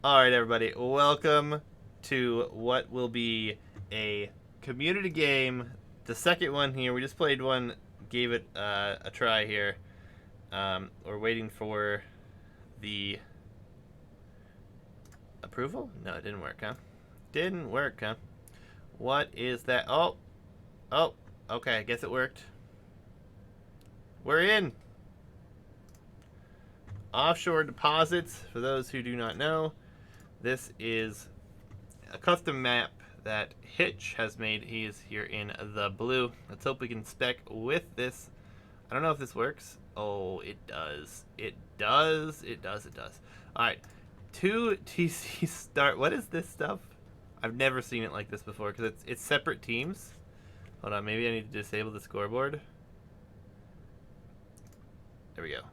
Alright, everybody, welcome to what will be a community game. The second one here. We just played one, gave it a try here. We're waiting for the approval? No, it didn't work, huh? Didn't work, huh? What is that? Oh, okay, I guess it worked. We're in! Offshore Deposits, for those who do not know, this is a custom map that Hitch has made. He is here in the blue. Let's hope we can spec with this. I don't know if this works. Oh, it does. It does. It does. It does. All right. 2 TC start. What is this stuff? I've never seen it like this before because it's separate teams. Hold on. Maybe I need to disable the scoreboard. There we go.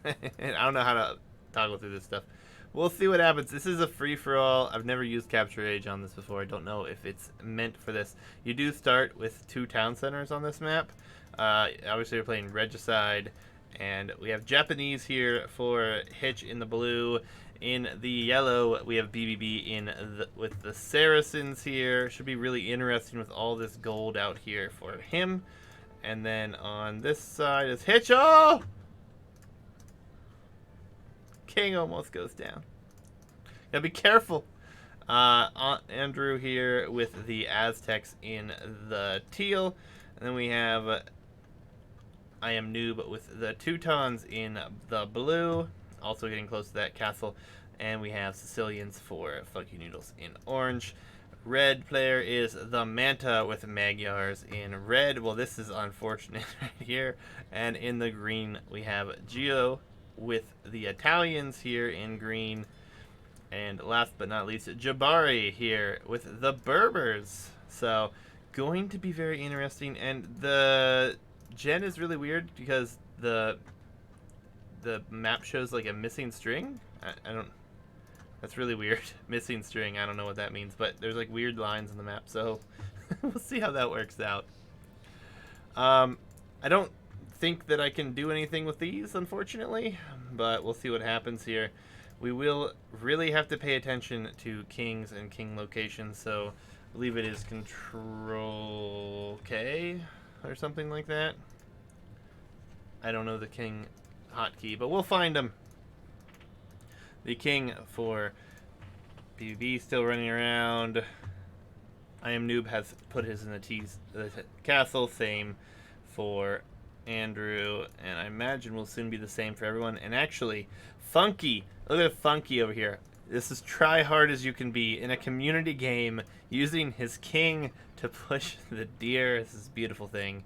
I don't know how to toggle through this stuff. We'll see what happens. This is a free-for-all. I've never used Capture on this before. I don't know if it's meant for this. You do start with 2 town centers on this map. Obviously, we're playing Regicide, and we have Japanese here for Hitch in the blue. In the yellow, we have BBB with the Saracens here. Should be really interesting with all this gold out here for him. And then on this side is Hitch. Oh! King almost goes down. Gotta be careful. Andrew here with the Aztecs in the teal. And then we have I am noob with the Teutons in the blue. Also getting close to that castle. And we have Sicilians for Funky Noodles in orange. Red player is the Manta with Magyars in red. Well, this is unfortunate right here. And in the green, we have Gio with the Italians here in green. And last but not least, Jabari here with the Berbers. So, going to be very interesting. And the gen is really weird because the map shows like a missing string. I don't... That's really weird. Missing string. I don't know what that means. But there's like weird lines on the map. So, we'll see how that works out. I don't think that I can do anything with these, unfortunately, but we'll see what happens here. We will really have to pay attention to kings and king locations, so I believe it is Control K or something like that. I don't know the king hotkey, but we'll find him. The king for PvP still running around. I am noob has put his in the castle, same for Andrew, and I imagine will soon be the same for everyone. And actually, Funky, look at Funky over here. This is try hard as you can be in a community game using his king to push the deer. This is a beautiful thing.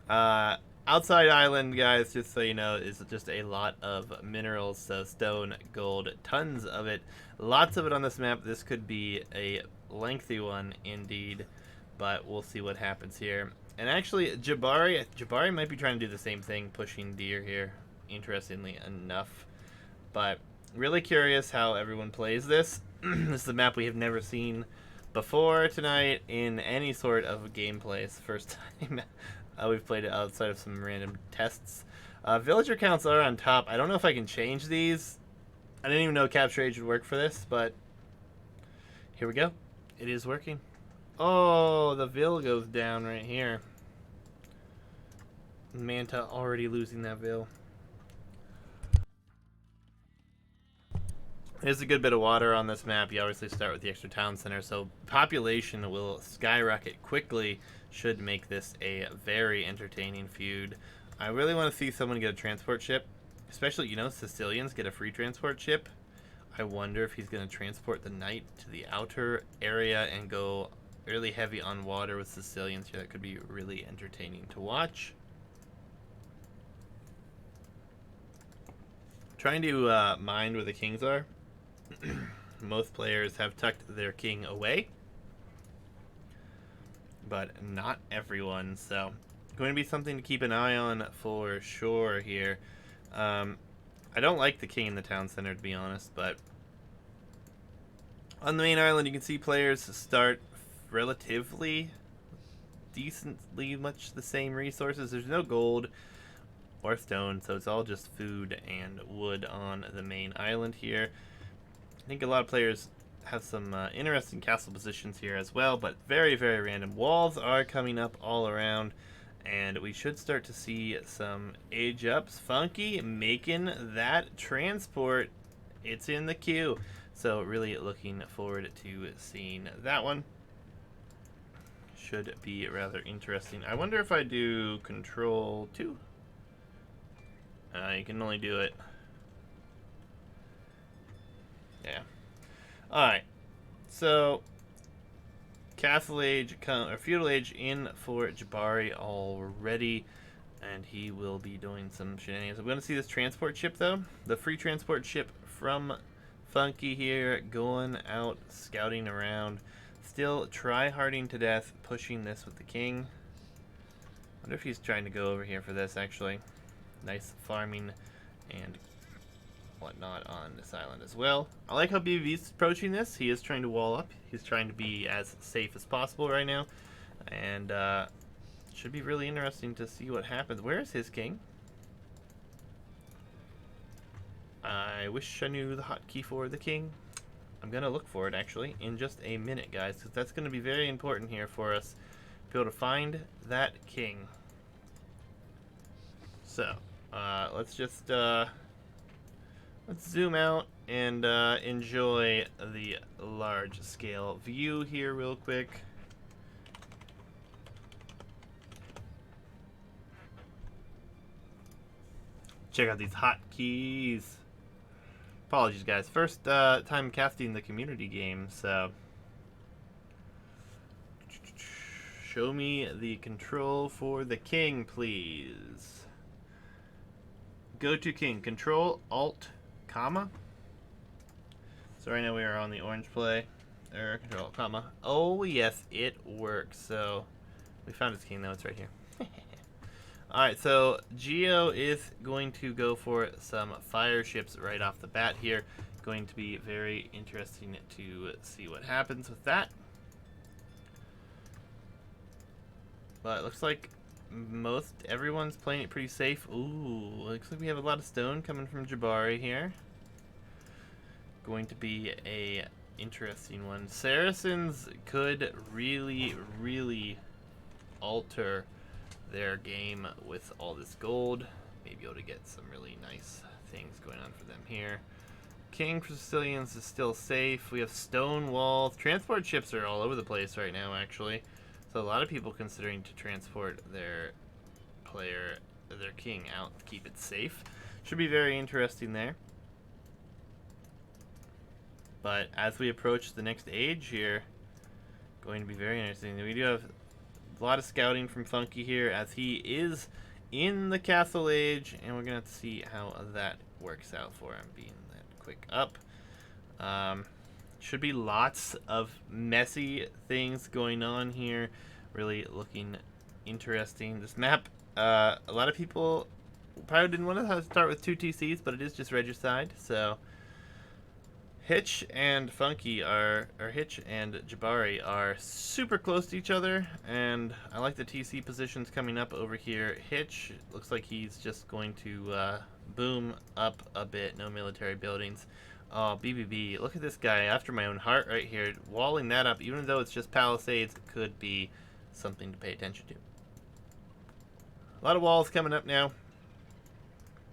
Outside island, guys, just so you know, is just a lot of minerals, so stone, gold, tons of it. Lots of it on this map. This could be a lengthy one indeed, but we'll see what happens here. And actually, Jabari might be trying to do the same thing, pushing deer here, interestingly enough. But really curious how everyone plays this. This is a map we have never seen before tonight in any sort of gameplay. It's the first time we've played it outside of some random tests. Villager counts are on top. I don't know if I can change these. I didn't even know Capture Age would work for this, but here we go. It is working. Oh, the Vil goes down right here. Manta already losing that Vil. There's a good bit of water on this map. You obviously start with the extra town center, so population will skyrocket quickly. Should make this a very entertaining feud. I really want to see someone get a transport ship. Especially, you know, Sicilians get a free transport ship. I wonder if he's going to transport the knight to the outer area and go really heavy on water with Sicilians here. That could be really entertaining to watch. Trying to mind where the kings are. Most players have tucked their king away, but not everyone, so going to be something to keep an eye on for sure here. I don't like the king in the town center, to be honest, but on the main island you can see players start relatively decently much the same resources. There's no gold or stone, so it's all just food and wood on the main island here. I think a lot of players have some interesting castle positions here as well, but very, very random. Walls are coming up all around, and we should start to see some age ups. Funky making that transport. It's in the queue. So really looking forward to seeing that one. Should be rather interesting. I wonder if I do control 2. You can only do it. Yeah. Alright. So, Castle Age, or Feudal Age in for Jabari already. And he will be doing some shenanigans. I'm going to see this transport ship, though. The free transport ship from Funky here, going out, scouting around. Still try-harding to death, pushing this with the king. Wonder if he's trying to go over here for this, actually. Nice farming and whatnot on this island as well. I like how BBV's approaching this. He is trying to wall up. He's trying to be as safe as possible right now. And should be really interesting to see what happens. Where is his king? I wish I knew the hotkey for the king. I'm going to look for it, actually, in just a minute, guys, because that's going to be very important here for us to be able to find that king. So, let's just, let's zoom out and enjoy the large-scale view here real quick. Check out these hotkeys. Apologies, guys. First time casting the community game, so show me the control for the king, please. Go to king. Control, Alt, comma. So right now we are on the orange play. Control, comma. Oh, yes, it works. So we found his king, though. It's right here. Alright, so Geo is going to go for some fire ships right off the bat here. Going to be very interesting to see what happens with that. But it looks like everyone's playing it pretty safe. Ooh, looks like we have a lot of stone coming from Jabari here. Going to be a interesting one. Saracens could really, really alter their game with all this gold. Maybe able to get some really nice things going on for them here. King for Sicilians is still safe. We have stone walls. Transport ships are all over the place right now, actually. So a lot of people considering to transport their king out to keep it safe. Should be very interesting there. But as we approach the next age here, going to be very interesting. We do have a lot of scouting from Funky here as he is in the Castle Age, and we're going to have to see how that works out for him, being that quick up. Should be lots of messy things going on here. Really looking interesting. This map, a lot of people probably didn't want to start with 2 TCs, but it is just Regicide, so Hitch and Funky or Hitch and Jabari are super close to each other, and I like the TC positions coming up over here. Hitch looks like he's just going to boom up a bit. No military buildings. Oh, BBB, look at this guy after my own heart right here. Walling that up, even though it's just palisades, could be something to pay attention to. A lot of walls coming up now.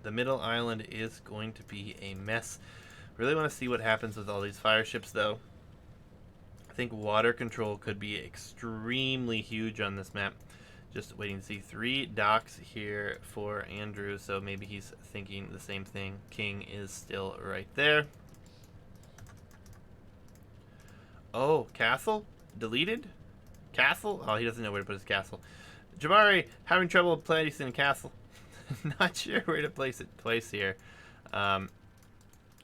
The middle island is going to be a mess. Really want to see what happens with all these fire ships, though. I think water control could be extremely huge on this map. Just waiting to see 3 docks here for Andrew, so maybe he's thinking the same thing. King is still right there. Oh, castle? Deleted? Castle? Oh, he doesn't know where to put his castle. Jabari, having trouble placing a castle. Not sure where to place here.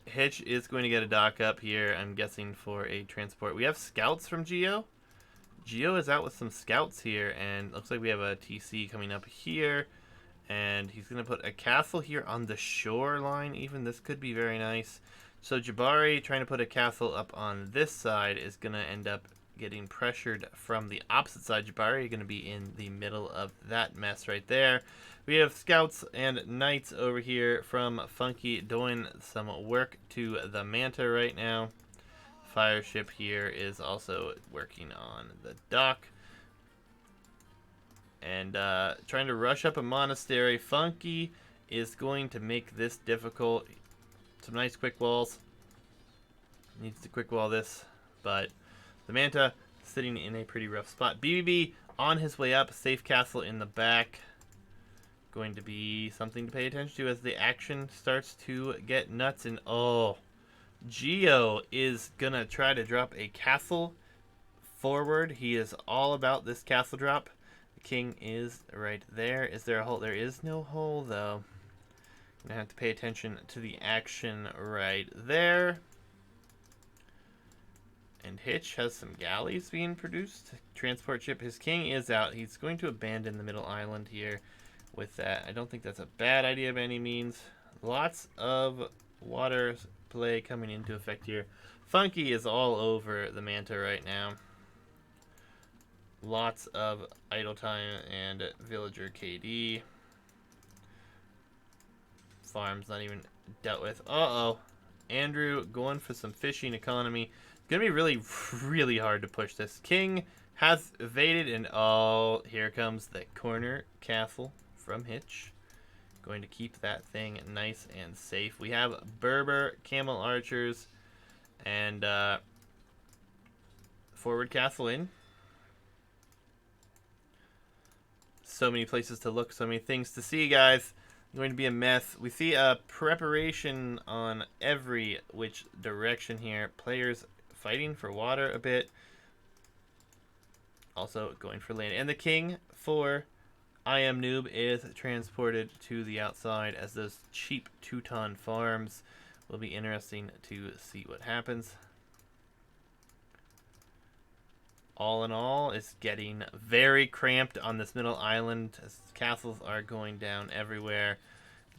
Hitch is going to get a dock up here, I'm guessing, for a transport. We have scouts from Geo. Geo is out with some scouts here, and looks like we have a TC coming up here. And he's going to put a castle here on the shoreline even. This could be very nice. So Jabari trying to put a castle up on this side is going to end up getting pressured from the opposite side. Jabari going to be in the middle of that mess right there. We have scouts and knights over here from Funky doing some work to the Manta right now. fire ship here is also working on the dock. And trying to rush up a monastery. Funky is going to make this difficult. Some nice quick walls. Needs to quick wall this. But the Manta sitting in a pretty rough spot. BBB on his way up. Safe castle in the back. Going to be something to pay attention to as the action starts to get nuts. And oh, Geo is going to try to drop a castle forward. He is all about this castle drop. King is right there. Is there a hole? There is no hole, though. Gonna have to pay attention to the action right there. And Hitch has some galleys being produced. Transport ship. His king is out. He's going to abandon the middle island here with that. I don't think that's a bad idea by any means. Lots of water play coming into effect here. Funky is all over the Manta right now. Lots of idle time and villager KD. Farm's not even dealt with. Uh-oh. Andrew going for some fishing economy. It's going to be really, really hard to push this. King has evaded, and oh, here comes the corner castle from Hitch. Going to keep that thing nice and safe. We have Berber, Camel Archers, and forward castle in. So many places to look, so many things to see, guys. Going to be a mess. We see a preparation on every which direction here. Players fighting for water a bit. Also going for land. And the king for I Am Noob is transported to the outside as those cheap Teuton farms. Will be interesting to see what happens. All in all, it's getting very cramped on this middle island as castles are going down everywhere.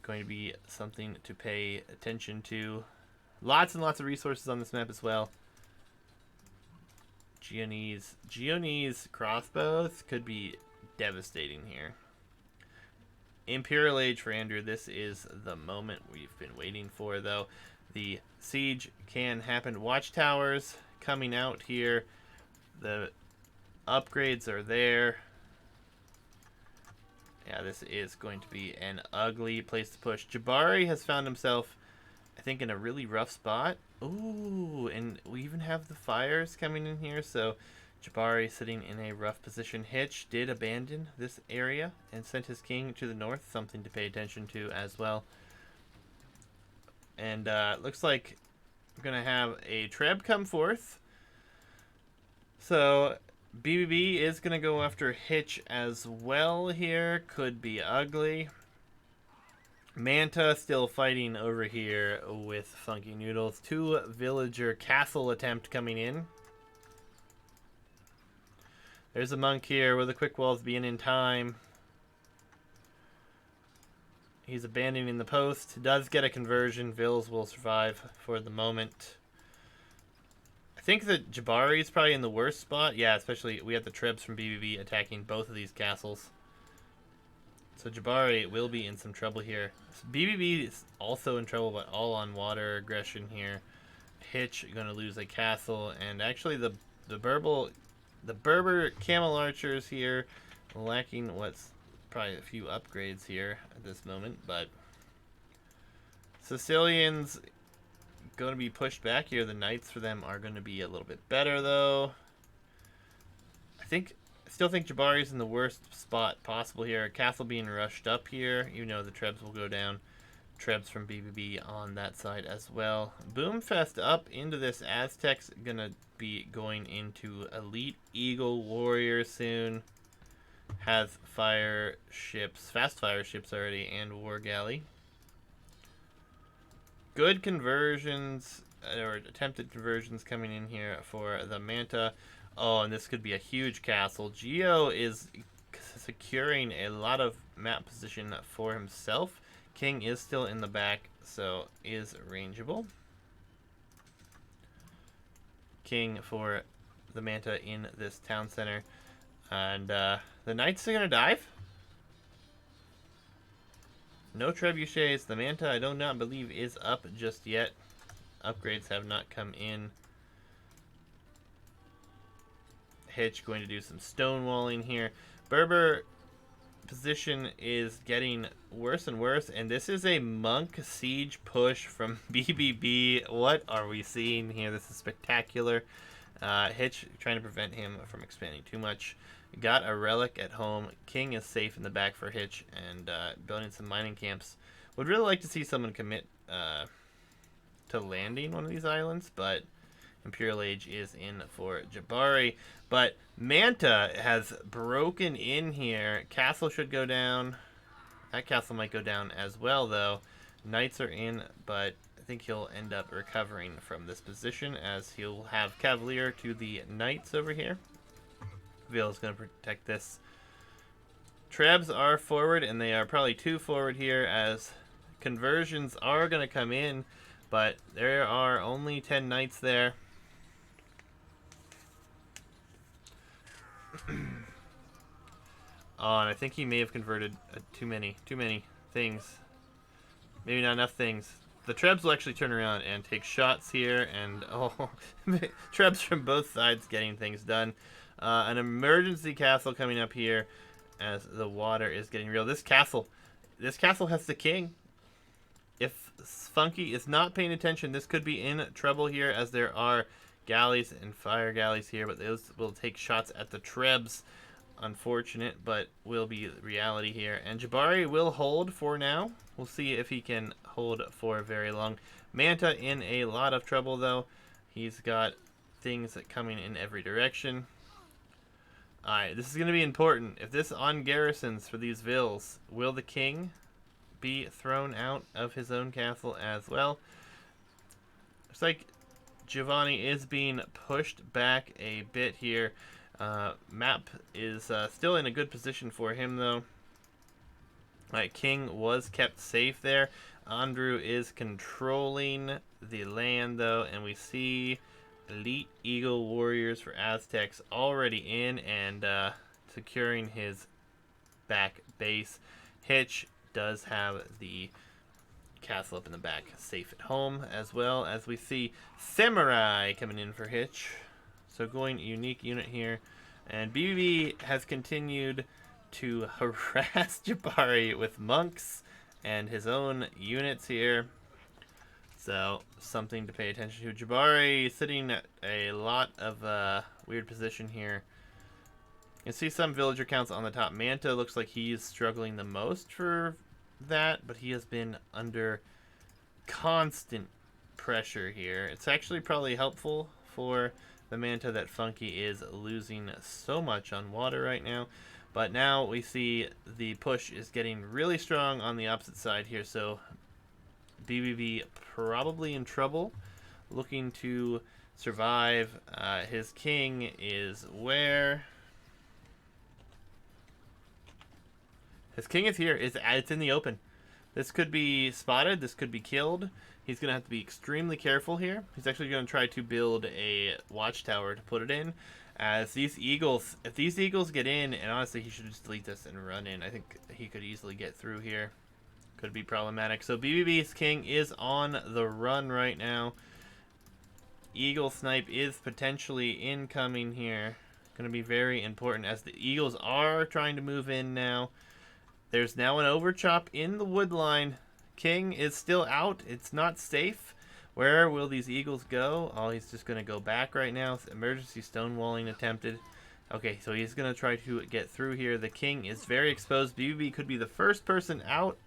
Going to be something to pay attention to. Lots and lots of resources on this map as well. Geonese crossbows could be devastating here. Imperial Age for Andrew. This is the moment we've been waiting for, though. The siege can happen. Watchtowers coming out here. The upgrades are there. Yeah, this is going to be an ugly place to push. Jabari has found himself, I think, in a really rough spot. Ooh, and we even have the fires coming in here, so Jabari sitting in a rough position. Hitch did abandon this area and sent his king to the north, something to pay attention to as well. And looks like we're going to have a Treb come forth. So BBB is going to go after Hitch as well here. Could be ugly. Manta still fighting over here with Funky Noodles. 2 villager castle attempt coming in. There's a monk here with the quick walls being in time. He's abandoning the post. Does get a conversion. Vills will survive for the moment. I think that Jabari is probably in the worst spot. Yeah, especially we have the Trebs from BBB attacking both of these castles. So Jabari will be in some trouble here. So BBB is also in trouble, but all on water aggression here. Hitch going to lose a castle, and actually the Berber Camel Archers here lacking what's probably a few upgrades here at this moment, but Sicilians going to be pushed back here. The knights for them are going to be a little bit better, though. I still think Jabari's in the worst spot possible here. Castle being rushed up here. You know the Trebs will go down. Trebs from BBB on that side as well. Boomfest up into this. Aztecs going to be going into Elite Eagle Warrior soon. Has fire ships, fast fire ships already, and War Galley. Good conversions, or attempted conversions coming in here for the Manta. Oh, and this could be a huge castle. Geo is securing a lot of map position for himself. King is still in the back, so is rangeable. King for the Manta in this town center. And the Knights are going to dive. No trebuchets. The Manta, I do not believe, is up just yet. Upgrades have not come in. Hitch going to do some stonewalling here. Berber position is getting worse and worse, and this is a monk siege push from BBB. What are we seeing here? This is spectacular. Hitch trying to prevent him from expanding too much. Got a relic at home. King is safe in the back for Hitch, and building some mining camps. Would really like to see someone commit to landing one of these islands, but Imperial Age is in for Jabari. But Manta has broken in here. Castle should go down. That castle might go down as well, though. Knights are in, but I think he'll end up recovering from this position as he'll have Cavalier to the Knights over here. Veil is going to protect this. Trebs are forward, and they are probably too forward here as conversions are going to come in, but there are only 10 Knights there. Oh, and I think he may have converted too many things. Maybe not enough things. The Trebs will actually turn around and take shots here, and oh, Trebs from both sides getting things done. An emergency castle coming up here as the water is getting real. This castle has the king. If Funky is not paying attention, this could be in trouble here, as there are galleys and fire galleys here, but those will take shots at the Trebs. Unfortunate, but will be reality here. And Jabari will hold for now. We'll see if he can hold for very long. Manta in a lot of trouble, though. He's got things coming in every direction. Alright, this is going to be important. If this on garrisons for these vills, will the king be thrown out of his own castle as well? Looks like Giovanni is being pushed back a bit here. Map is still in a good position for him, though. Alright, King was kept safe there. Andrew is controlling the land, though, and we see Elite Eagle Warriors for Aztecs already in and securing his back base. Hitch does have the castle up in the back safe at home, as well as we see Samurai coming in for Hitch. So going unique unit here. And BBB has continued to harass Jabari with monks and his own units here. So something to pay attention to. Jabari sitting at a lot of weird position here. You see some villager counts on the top. Manta looks like he's struggling the most for that, but he has been under constant pressure here. It's actually probably helpful for the Manta that Funky is losing so much on water right now. But now we see the push is getting really strong on the opposite side here. So BBB probably in trouble, looking to survive. His king is where? His king is here. It's in the open. This could be spotted. This could be killed. He's going to have to be extremely careful here. He's actually going to try to build a watchtower to put it in. As these eagles, if these eagles get in, and honestly he should just delete this and run in. I think he could easily get through here. Could be problematic. So BBB's king is on the run right now. Eagle snipe is potentially incoming here. Going to be very important as the eagles are trying to move in now. There's now an overchop in the wood line. King is still out. It's not safe. Where will these eagles go? Oh, he's just going to go back right now. Emergency stonewalling attempted. Okay, so he's going to try to get through here. The king is very exposed. BBB could be the first person out.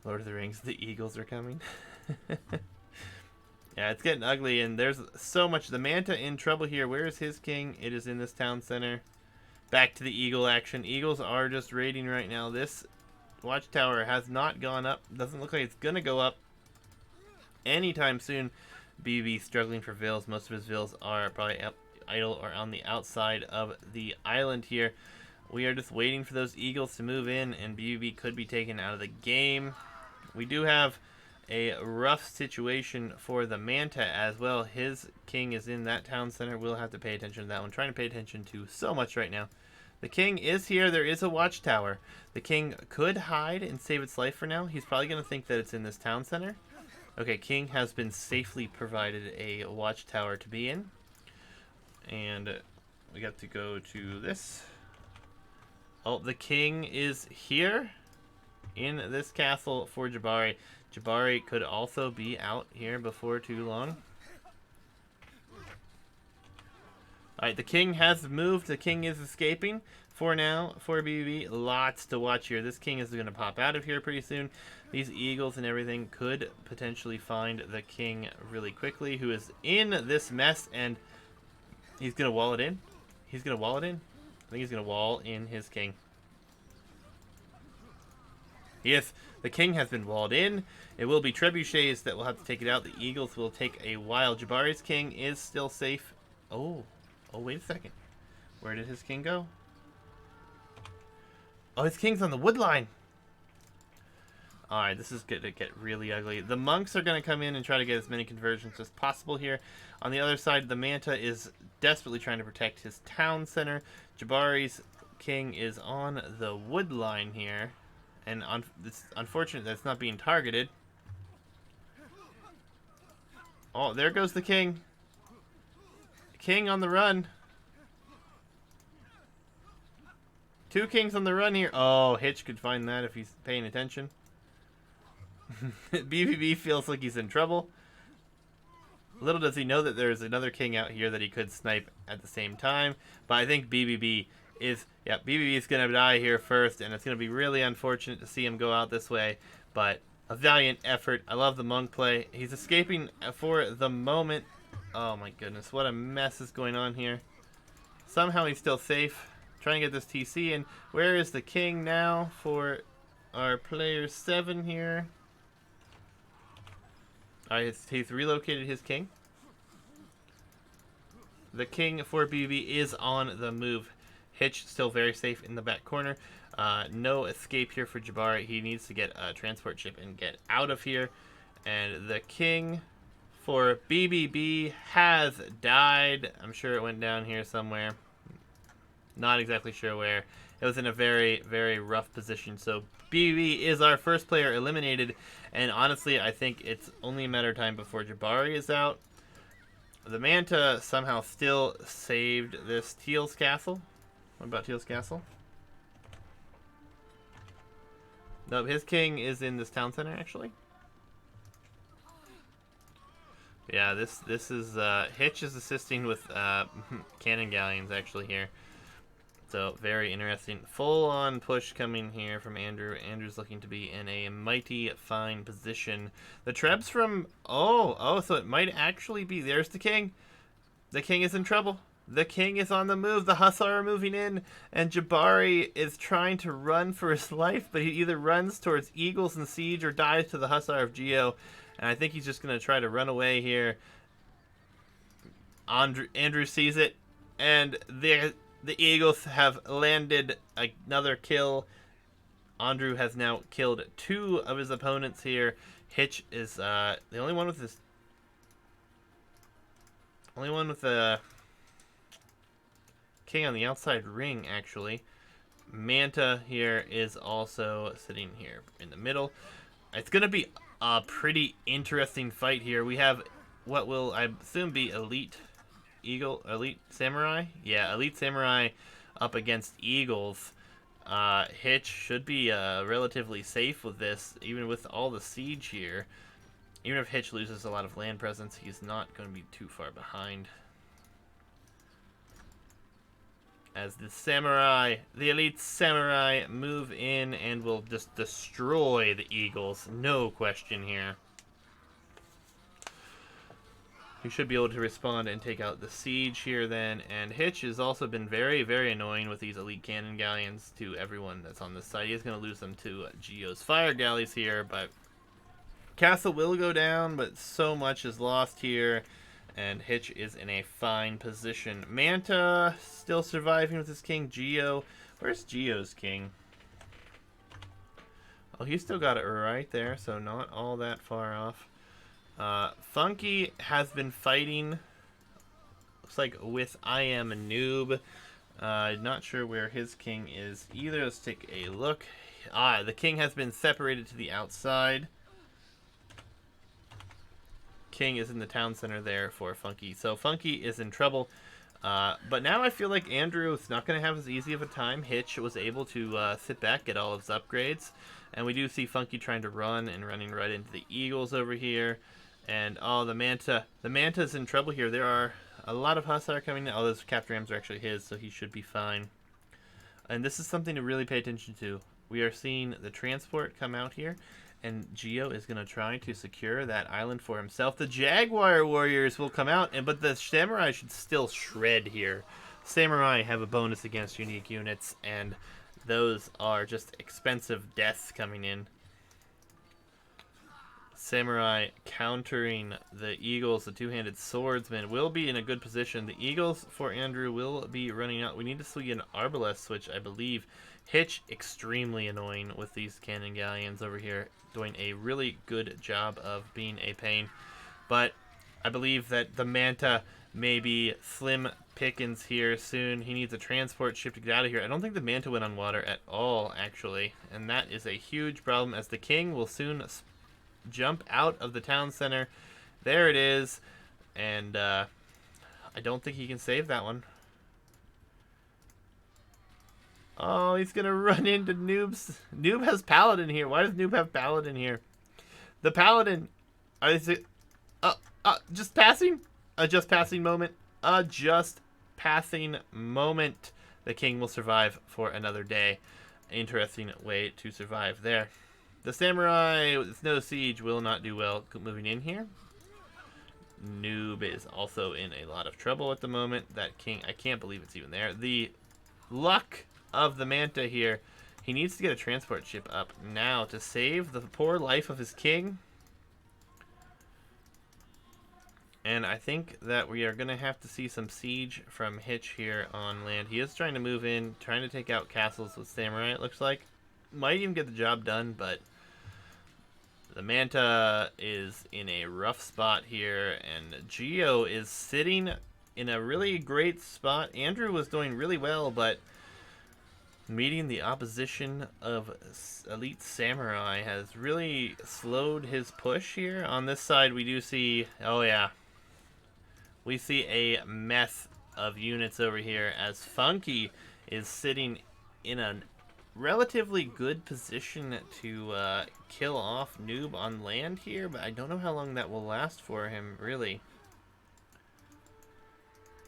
Lord of the Rings, the eagles are coming. Yeah, it's getting ugly, and there's so much. The Manta in trouble here. Where is his king? It is in this town center. Back to the eagle action. Eagles are just raiding right now. This watchtower has not gone up. Doesn't look like it's going to go up anytime soon. BB struggling for vills. Most of his vills are probably idle or on the outside of the island here. We are just waiting for those eagles to move in, and BB could be taken out of the game. We do have a rough situation for the Manta as well. His king is in that town center. We'll have to pay attention to that one. Trying to pay attention to so much right now. The king is here. There is a watchtower. The king could hide and save its life for now. He's probably going to think that it's in this town center. Okay, king has been safely provided a watchtower to be in. And we got to go to this. Oh, the king is here in this castle for Jabari. Jabari could also be out here before too long. Alright, the king has moved. The king is escaping for now for BBB. Lots to watch here. This king is going to pop out of here pretty soon. These eagles and everything could potentially find the king really quickly, who is in this mess, and he's going to wall it in. He's going to wall it in. I think he's going to wall in his king. Yes, the king has been walled in. It will be trebuchets that will have to take it out. The eagles will take a while. Jabari's king is still safe. Oh, wait a second. Where did his king go? Oh, his king's on the wood line. Alright, this is going to get really ugly. The monks are going to come in and try to get as many conversions as possible here. On the other side, the Manta is desperately trying to protect his town center. Jabari's king is on the wood line here. And it's unfortunate that it's not being targeted. Oh, there goes the king. King on the run. Two kings on the run here. Oh, Hitch could find that if he's paying attention. BBB feels like he's in trouble. Little does he know that there's another king out here that he could snipe at the same time. But I think BBB is going to die here first, and it's going to be really unfortunate to see him go out this way. But a valiant effort. I love the monk play. He's escaping for the moment. Oh my goodness, what a mess is going on here. Somehow he's still safe. Trying to get this TC in. Where is the king now for our player 7 here? Alright, he's relocated his king. The king for BB is on the move. Hitch still very safe in the back corner. No escape here for Jabari. He needs to get a transport ship and get out of here. And the king for BBB has died. I'm sure it went down here somewhere. Not exactly sure where. It was in a very, very rough position. So BBB is our first player eliminated. And honestly, I think it's only a matter of time before Jabari is out. The Manta somehow still saved this Teal's castle. What about Teal's castle? No, his king is in this town center, actually. Yeah, this is Hitch is assisting with cannon galleons actually here. So very interesting. Full on push coming here from Andrew. Andrew's looking to be in a mighty fine position. The Trebs from so it might actually be, there's the king. The king is in trouble. The king is on the move. The Hussar are moving in, and Jabari is trying to run for his life, but he either runs towards Eagles and Siege or dies to the Hussar of Geo. And I think he's just going to try to run away here. Andrew sees it, and the Eagles have landed another kill. Andrew has now killed 2 of his opponents here. Hitch is the only one with this. Only one with the king on the outside ring, actually. Manta here is also sitting here in the middle. It's going to be a pretty interesting fight here. We have what will, I assume, be Elite Samurai? Yeah, Elite Samurai up against Eagles. Hitch should be relatively safe with this, even with all the siege here. Even if Hitch loses a lot of land presence, he's not going to be too far behind. As the Elite Samurai move in and will just destroy the Eagles. No question here. He should be able to respond and take out the siege here then. And Hitch has also been very, very annoying with these elite cannon galleons to everyone that's on this side. He's going to lose them to Geo's fire galleys here, but castle will go down, but so much is lost here. And Hitch is in a fine position. Manta still surviving with his king. Geo. Where's Geo's king? Oh, he's still got it right there, so not all that far off. Funky has been fighting, looks like, with I Am a Noob. Not sure where his king is either. Let's take a look. The king has been separated to the outside. King is in the town center there for Funky. So Funky is in trouble. But now I feel like Andrew is not going to have as easy of a time. Hitch was able to sit back, get all of his upgrades. And we do see Funky trying to run and running right into the Eagles over here. And, oh, the Manta. The Manta's in trouble here. There are a lot of Hussar coming in. Oh, those Captain Rams are actually his, so he should be fine. And this is something to really pay attention to. We are seeing the transport come out here. And Geo is going to try to secure that island for himself. The Jaguar Warriors will come out, but the Samurai should still shred here. Samurai have a bonus against unique units, and those are just expensive deaths coming in. Samurai countering the Eagles, the two-handed swordsman, will be in a good position. The Eagles for Andrew will be running out. We need to see an Arbalest switch, I believe. Hitch, extremely annoying with these cannon galleons over here, doing a really good job of being a pain. But I believe that the Manta may be slim pickings here soon. He needs a transport ship to get out of here. I don't think the Manta went on water at all, actually. And that is a huge problem, as the King will soon jump out of the town center. There it is. And I don't think he can save that one. Oh, he's going to run into Noob's. Noob has Paladin here. Why does Noob have Paladin here? The Paladin. Is it just passing? A just passing moment. A just passing moment. The King will survive for another day. Interesting way to survive there. The Samurai with no siege will not do well moving in here. Noob is also in a lot of trouble at the moment. That King, I can't believe it's even there. The luck of the Manta here. He needs to get a transport ship up now to save the poor life of his king. And I think that we are going to have to see some siege from Hitch here on land. He is trying to move in, trying to take out castles with Samurai, it looks like. Might even get the job done, but the Manta is in a rough spot here, and Geo is sitting in a really great spot. Andrew was doing really well, but meeting the opposition of Elite Samurai has really slowed his push here. On this side, we do see, oh yeah, we see a mess of units over here as Funky is sitting in a relatively good position to kill off Noob on land here, but I don't know how long that will last for him, really.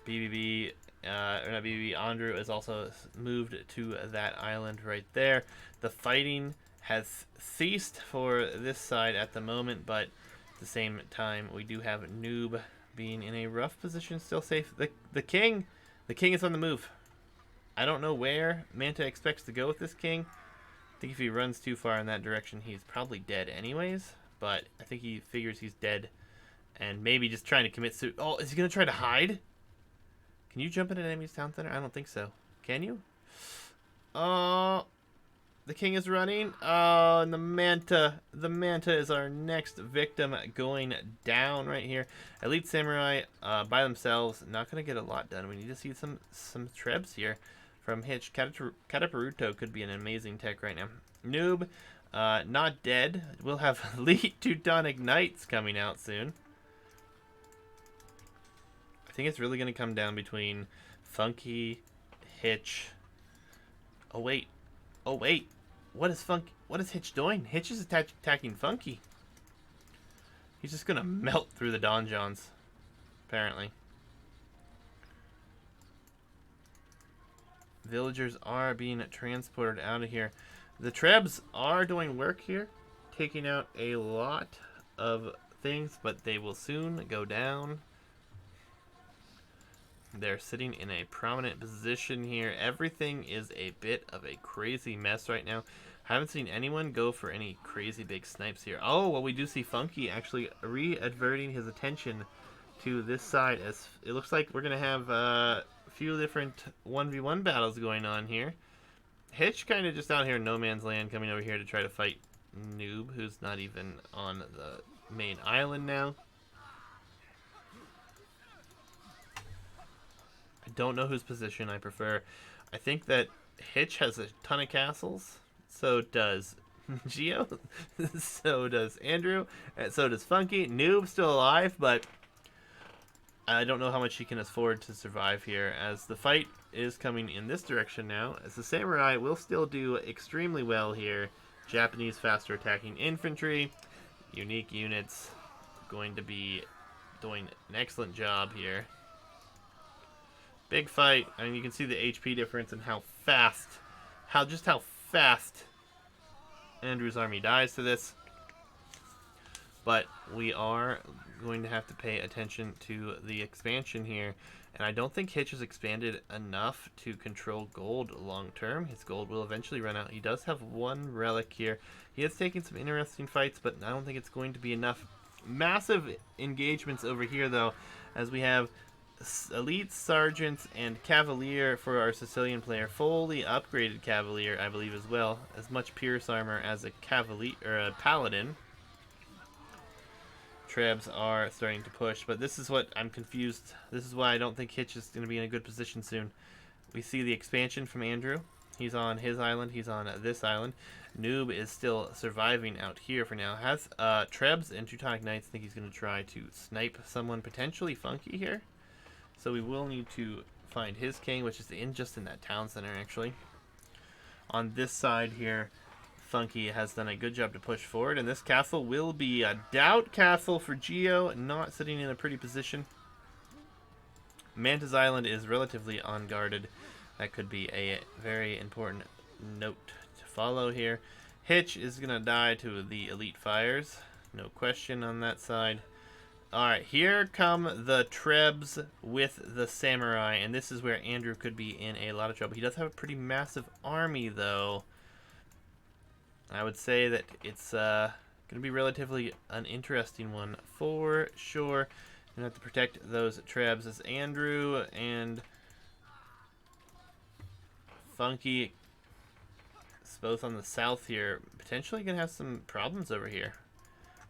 BBB, or not BBB, Andrew is also moved to that island right there. The fighting has ceased for this side at the moment, but at the same time, we do have Noob being in a rough position, still safe. The king is on the move. I don't know where Manta expects to go with this king. I think if he runs too far in that direction, he's probably dead anyways. But I think he figures he's dead and maybe just trying to commit suicide. Oh, is he going to try to hide? Can you jump into an enemy's town center? I don't think so. Can you? Oh, the king is running. Oh, and the Manta is our next victim going down right here. Elite Samurai by themselves, not going to get a lot done. We need to see some trebs here from Hitch. Kataparuto could be an amazing tech right now. Noob, not dead. We'll have Elite Teutonic Knights coming out soon. I think it's really going to come down between Funky, Hitch. Oh wait. What is Hitch doing? Hitch is attacking Funky. He's just going to melt through the donjons, apparently. Villagers are being transported out of here. The Trebs are doing work here, taking out a lot of things, but they will soon go down. They're sitting in a prominent position here. Everything is a bit of a crazy mess right now. I haven't seen anyone go for any crazy big snipes here. Oh, well, we do see Funky actually re-adverting his attention to this side, as it looks like we're going to have a few different 1v1 battles going on here. Hitch kind of just out here in no man's land, coming over here to try to fight Noob, who's not even on the main island now. I don't know whose position I prefer. I think that Hitch has a ton of castles. So does Geo. So does Andrew. And so does Funky. Noob's still alive, but I don't know how much he can afford to survive here, as the fight is coming in this direction now, as the samurai will still do extremely well here. Japanese faster attacking infantry, unique units, going to be doing an excellent job here. Big fight. I mean, you can see the HP difference and how fast Andrew's army dies to this. But we are going to have to pay attention to the expansion here. And I don't think Hitch has expanded enough to control gold long term. His gold will eventually run out. He does have one relic here. He has taken some interesting fights, but I don't think it's going to be enough. Massive engagements over here, though, as we have elite sergeants and cavalier for our Sicilian player. Fully upgraded cavalier, I believe, as well. As much pierce armor as a cavalier or a paladin. Trebs are starting to push, but this is what I'm confused. This is why I don't think Hitch is going to be in a good position soon. We see the expansion from Andrew. He's on his island. He's on this island. Noob is still surviving out here for now. Has Trebs and Teutonic Knights. Think he's going to try to snipe someone potentially funky here. So we will need to find his king, which is just in that town center, actually. On this side here, Funky has done a good job to push forward, and this castle will be a doubt castle for Geo, not sitting in a pretty position. Mantis Island is relatively unguarded. That could be a very important note to follow here. Hitch is going to die to the elite fires. No question on that side. Alright, here come the Trebs with the Samurai, and this is where Andrew could be in a lot of trouble. He does have a pretty massive army, though. I would say that it's going to be relatively an interesting one for sure. Going to have to protect those Trebs as Andrew and Funky, both on the south here, potentially going to have some problems over here.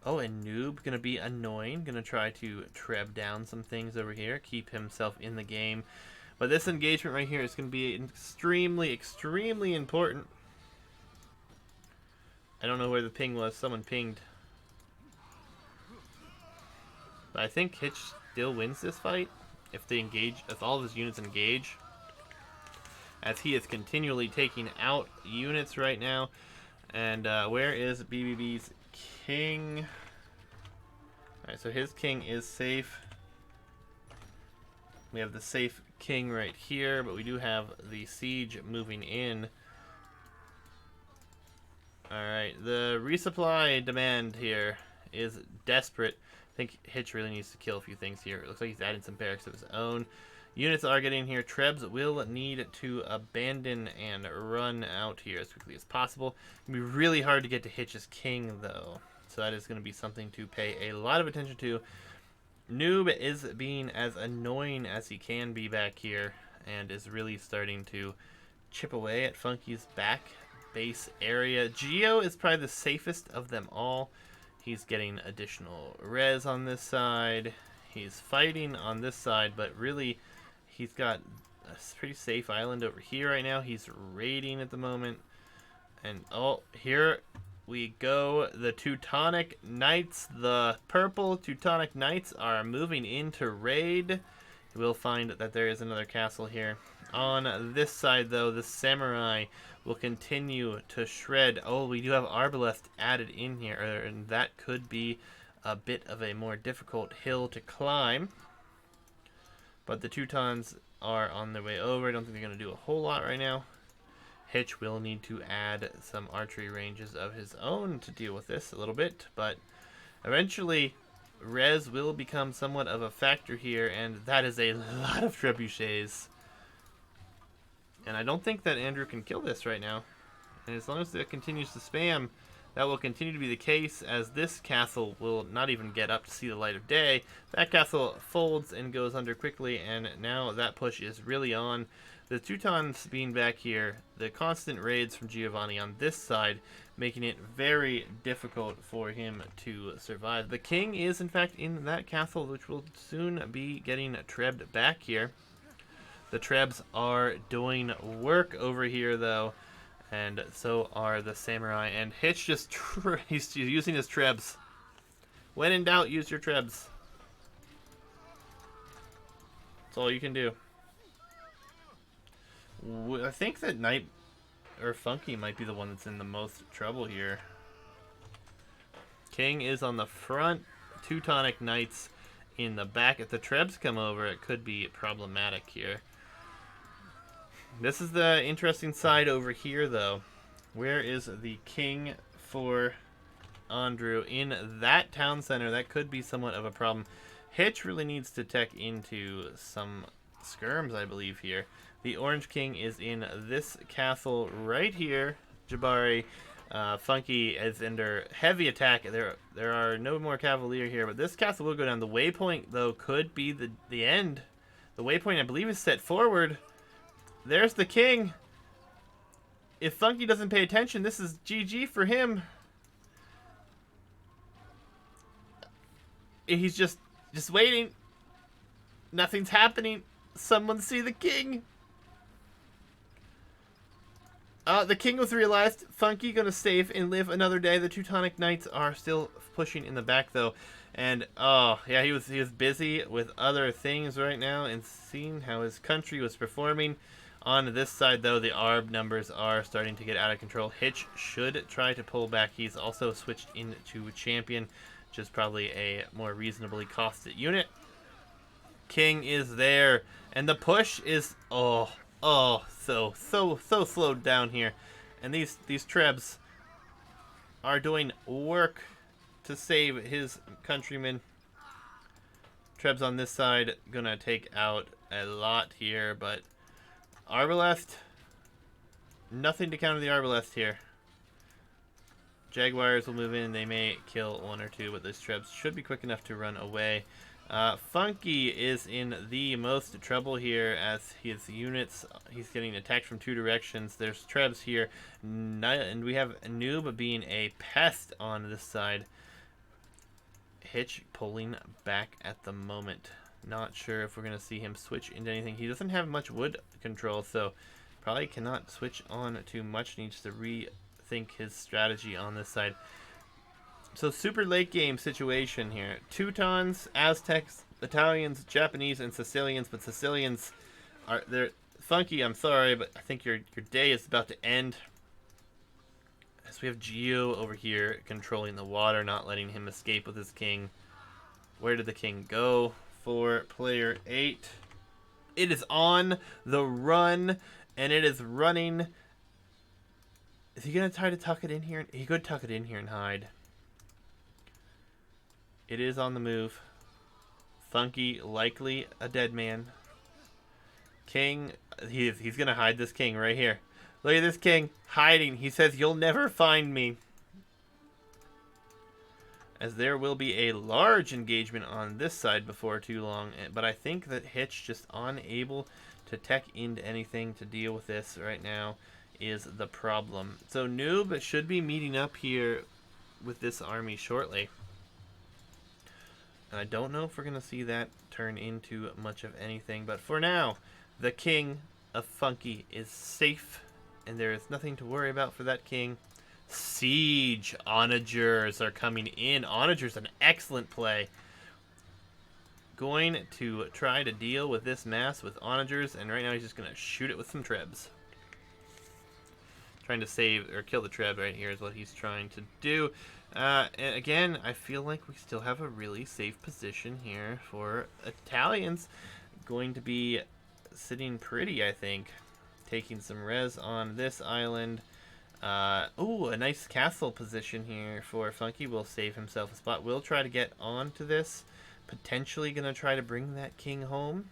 Oh, and Noob going to be annoying. Going to try to Treb down some things over here, keep himself in the game. But this engagement right here is going to be extremely, extremely important. I don't know where the ping was. Someone pinged. But I think Hitch still wins this fight if all of his units engage. As he is continually taking out units right now. And where is BBB's king? Alright, so his king is safe. We have the safe king right here, but we do have the siege moving in. Alright, the resupply demand here is desperate. I think Hitch really needs to kill a few things here. It looks like he's added some barracks of his own. Units are getting here. Trebs will need to abandon and run out here as quickly as possible. It's going to be really hard to get to Hitch's king, though. So that is going to be something to pay a lot of attention to. Noob is being as annoying as he can be back here and is really starting to chip away at Funky's back base area. Geo is probably the safest of them all. He's getting additional res on this side. He's fighting on this side, but really he's got a pretty safe island over here right now. He's raiding at the moment. And oh, here we go. The Teutonic Knights, the purple Teutonic Knights are moving into raid. We'll find that there is another castle here. On this side, though, the Samurai will continue to shred. Oh, we do have Arbalest added in here, and that could be a bit of a more difficult hill to climb. But the Teutons are on their way over. I don't think they're going to do a whole lot right now. Hitch will need to add some archery ranges of his own to deal with this a little bit, but eventually res will become somewhat of a factor here, and that is a lot of trebuchets. And I don't think that Andrew can kill this right now. And as long as it continues to spam, that will continue to be the case, as this castle will not even get up to see the light of day. That castle folds and goes under quickly, and now that push is really on. The Teutons being back here, the constant raids from Giovanni on this side, making it very difficult for him to survive. The king is, in fact, in that castle, which will soon be getting Trebbed back here. The Trebs are doing work over here, though, and so are the Samurai. And Hitch just he's using his Trebs. When in doubt, use your Trebs. That's all you can do. I think that Knight or Funky might be the one that's in the most trouble here. King is on the front. Teutonic Knights in the back. If the Trebs come over, it could be problematic here. This is the interesting side over here, though. Where is the king for Andrew? In that town center, that could be somewhat of a problem. Hitch really needs to tech into some skirms, I believe, here. The Orange King is in this castle right here. Jabari. Funky is under heavy attack. There are no more Cavalier here, but this castle will go down. The waypoint, though, could be the end. The waypoint, I believe, is set forward. There's the king. If Funky doesn't pay attention, this is GG for him. He's just waiting. Nothing's happening. Someone see the king. The king was realized. Funky gonna save and live another day. The Teutonic Knights are still pushing in the back, though. And, oh, yeah, he was busy with other things right now and seeing how his country was performing. On this side, though, the ARB numbers are starting to get out of control. Hitch should try to pull back. He's also switched into Champion, which is probably a more reasonably costed unit. King is there, and the push is, so slowed down here. And these Trebs are doing work to save his countrymen. Trebs on this side gonna take out a lot here, but Arbalest, nothing to counter the Arbalest here. Jaguars will move in. They may kill one or two, but those Trebs should be quick enough to run away. Funky is in the most trouble here as his units, he's getting attacked from two directions. There's Trebs here, and we have Noob being a pest on this side. Hitch pulling back at the moment. Not sure if we're going to see him switch into anything. He doesn't have much wood control, so probably cannot switch on too much. Needs to rethink his strategy on this side. So super late game situation here. Teutons, Aztecs, Italians, Japanese, and Sicilians. But Sicilians they're Funky. I'm sorry, but I think your day is about to end. As we have Geo over here controlling the water, not letting him escape with his king. Where did the king go? For player 8. It is on the run, and it is running. Is he going to try to tuck it in here? He could tuck it in here and hide. It is on the move. Funky, likely a dead man. King, he's going to hide this king right here. Look at this king hiding. He says, "You'll never find me." As there will be a large engagement on this side before too long. But I think that Hitch, just unable to tech into anything to deal with this right now, is the problem. So Noob should be meeting up here with this army shortly. And I don't know if we're going to see that turn into much of anything. But for now, the king of Funky is safe. And there is nothing to worry about for that king. Siege Onagers are coming in. Onagers an excellent play. Going to try to deal with this mass with Onagers, and right now he's just going to shoot it with some Trebs. Trying to save or kill the Treb right here is what he's trying to do. And again, I feel like we still have a really safe position here for Italians. Going to be sitting pretty, I think. Taking some res on this island. Ooh, a nice castle position here for Funky. Will save himself a spot. Will try to get onto this. Potentially going to try to bring that king home.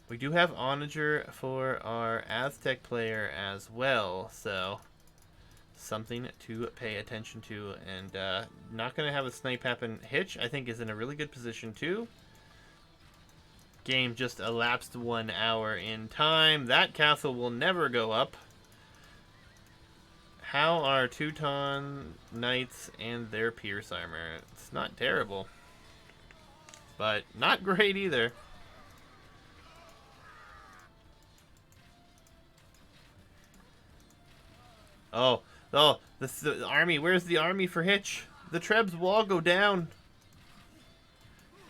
We do have Onager for our Aztec player as well, so something to pay attention to. And not going to have a snipe happen. Hitch, I think, is in a really good position too. Game just elapsed 1 hour in time. That castle will never go up. How are Teuton Knights and their Pierce armor? It's not terrible, but not great either. Oh, the army. Where's the army for Hitch? The Trebs wall go down.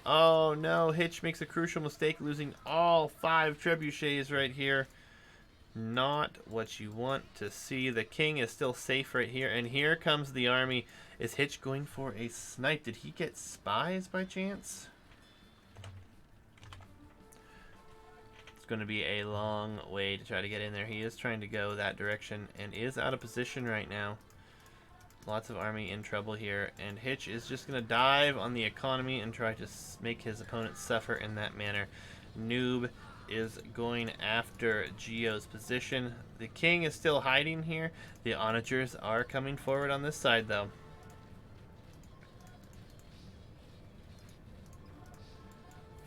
Oh no, Hitch makes a crucial mistake, losing all 5 trebuchets right here. Not what you want to see. The king is still safe right here, and here comes the army. Is Hitch going for a snipe? Did he get spies by chance? It's going to be a long way to try to get in there. He is trying to go that direction and is out of position right now. Lots of army in trouble here, and Hitch is just going to dive on the economy and try to make his opponent suffer in that manner. Noob is going after Geo's position. The king is still hiding here. The onagers are coming forward on this side, though.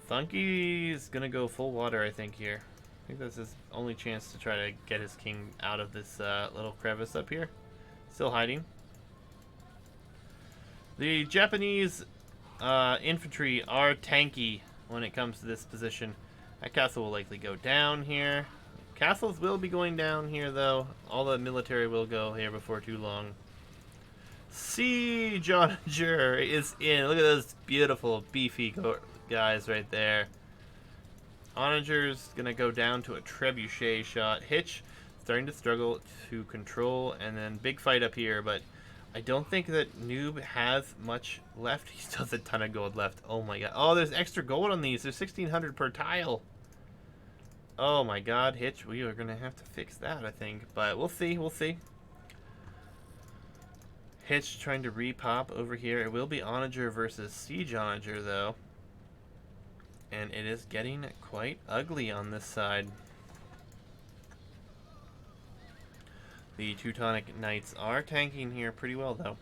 Funky's going to go full water, I think, here. I think that's his only chance to try to get his king out of this little crevice up here. Still hiding. The Japanese infantry are tanky when it comes to this position. That castle will likely go down here. Castles will be going down here, though. All the military will go here before too long. Siege Onager is in. Look at those beautiful, beefy guys right there. Onager's going to go down to a trebuchet shot. Hitch starting to struggle to control, and then big fight up here, but I don't think that Noob has much left. He still has a ton of gold left. Oh my god. Oh, there's extra gold on these. There's 1,600 per tile. Oh my god, Hitch, we are going to have to fix that, I think. But we'll see, we'll see. Hitch trying to repop over here. It will be Onager versus Siege Onager, though. And it is getting quite ugly on this side. The Teutonic Knights are tanking here pretty well, though.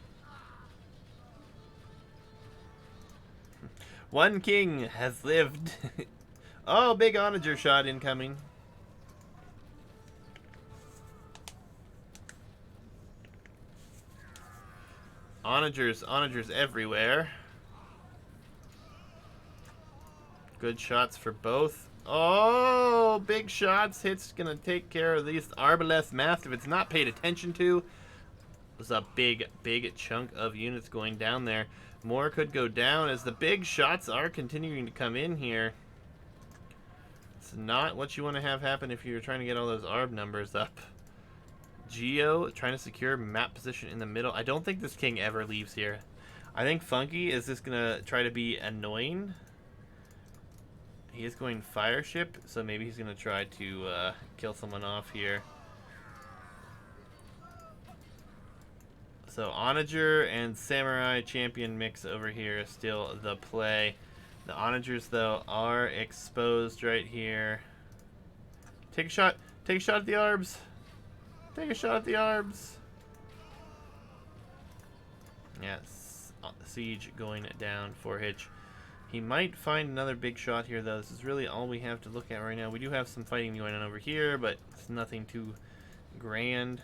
One king has lived. Oh, big onager shot incoming. Onagers everywhere. Good shots for both. Oh, big shots. Hit's gonna take care of these Arbalest Mastiff. It's not paid attention to. There's a big chunk of units going down there. More could go down as the big shots are continuing to come in here. It's not what you want to have happen if you're trying to get all those ARB numbers up. Geo trying to secure map position in the middle. I don't think this king ever leaves here. I think Funky is just gonna try to be annoying. He is going fire ship, so maybe he's gonna try to kill someone off here. So Onager and Samurai Champion mix over here is still the play. The Onagers, though, are exposed right here. Take a shot. Take a shot at the Arbs. Take a shot at the Arbs. Yes. Siege going down for Hitch. He might find another big shot here, though. This is really all we have to look at right now. We do have some fighting going on over here, but it's nothing too grand.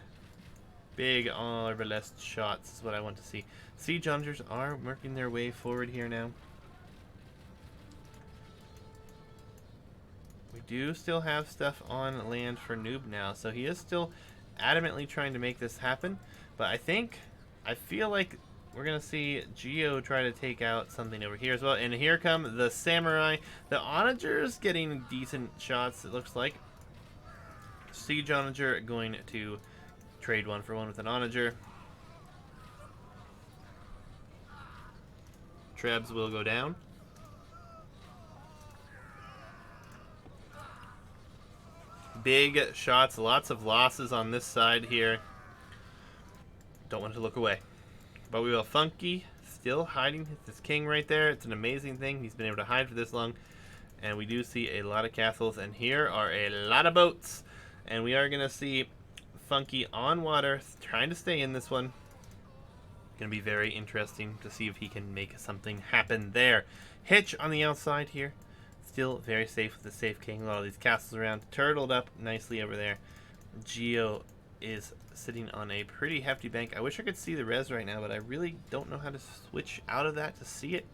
Big Arbalest shots is what I want to see. Siege Hunters are working their way forward here now. We do still have stuff on land for Noob now, so he is still adamantly trying to make this happen. But I feel like we're going to see Geo try to take out something over here as well. And here come the Samurai. The Onagers getting decent shots, it looks like. Siege Onager going to trade 1-for-1 with an Onager. Trebs will go down. Big shots, lots of losses on this side here. Don't want to look away. But we will. Funky still hiding this king right there. It's an amazing thing. He's been able to hide for this long. And we do see a lot of castles. And here are a lot of boats. And we are going to see Funky on water, trying to stay in this one. Going to be very interesting to see if he can make something happen there. Hitch on the outside here. Still very safe with the safe king. A lot of these castles around. Turtled up nicely over there. Geo is sitting on a pretty hefty bank. I wish I could see the res right now, but I really don't know how to switch out of that to see it.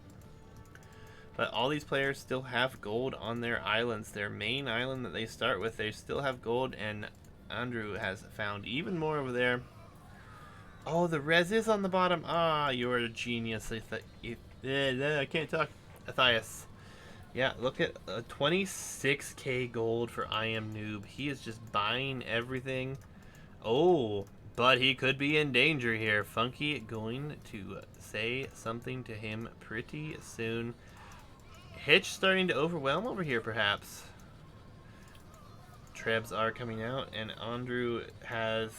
But all these players still have gold on their islands. Their main island that they start with, they still have gold, and Andrew has found even more over there. Oh, the res is on the bottom. Ah, you're a genius. I can't talk. Matthias. Yeah, look at 26k gold for I Am Noob. He is just buying everything. Oh, but he could be in danger here. Funky going to say something to him pretty soon. Hitch starting to overwhelm over here, perhaps. Trebs are coming out, and Andrew has...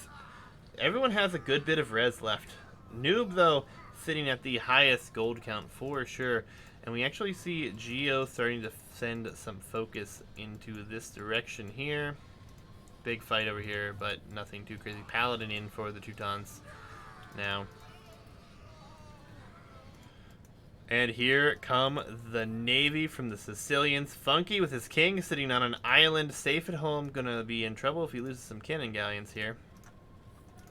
Everyone has a good bit of res left. Noob, though, sitting at the highest gold count for sure. And we actually see Geo starting to send some focus into this direction here. Big fight over here, but nothing too crazy. Paladin in for the Teutons now. And here come the Navy from the Sicilians. Funky with his king sitting on an island, safe at home. Gonna be in trouble if he loses some cannon galleons here.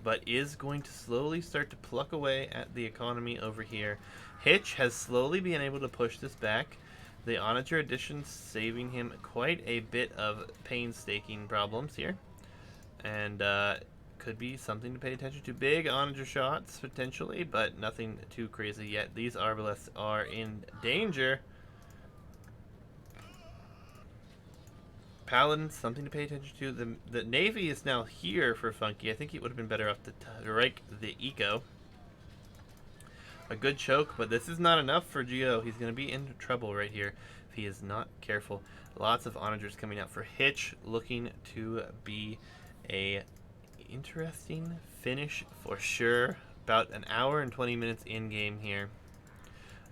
But is going to slowly start to pluck away at the economy over here. Hitch has slowly been able to push this back. The Onager addition saving him quite a bit of painstaking problems here. And could be something to pay attention to. Big Onager shots, potentially, but nothing too crazy yet. These Arbaleths are in danger. Paladin, something to pay attention to. The Navy is now here for Funky. I think he would have been better off to strike the Eco. A good choke, but this is not enough for Geo. He's going to be in trouble right here if he is not careful. Lots of Onagers coming out for Hitch, looking to be a interesting finish for sure. About an hour and 20 minutes in game here.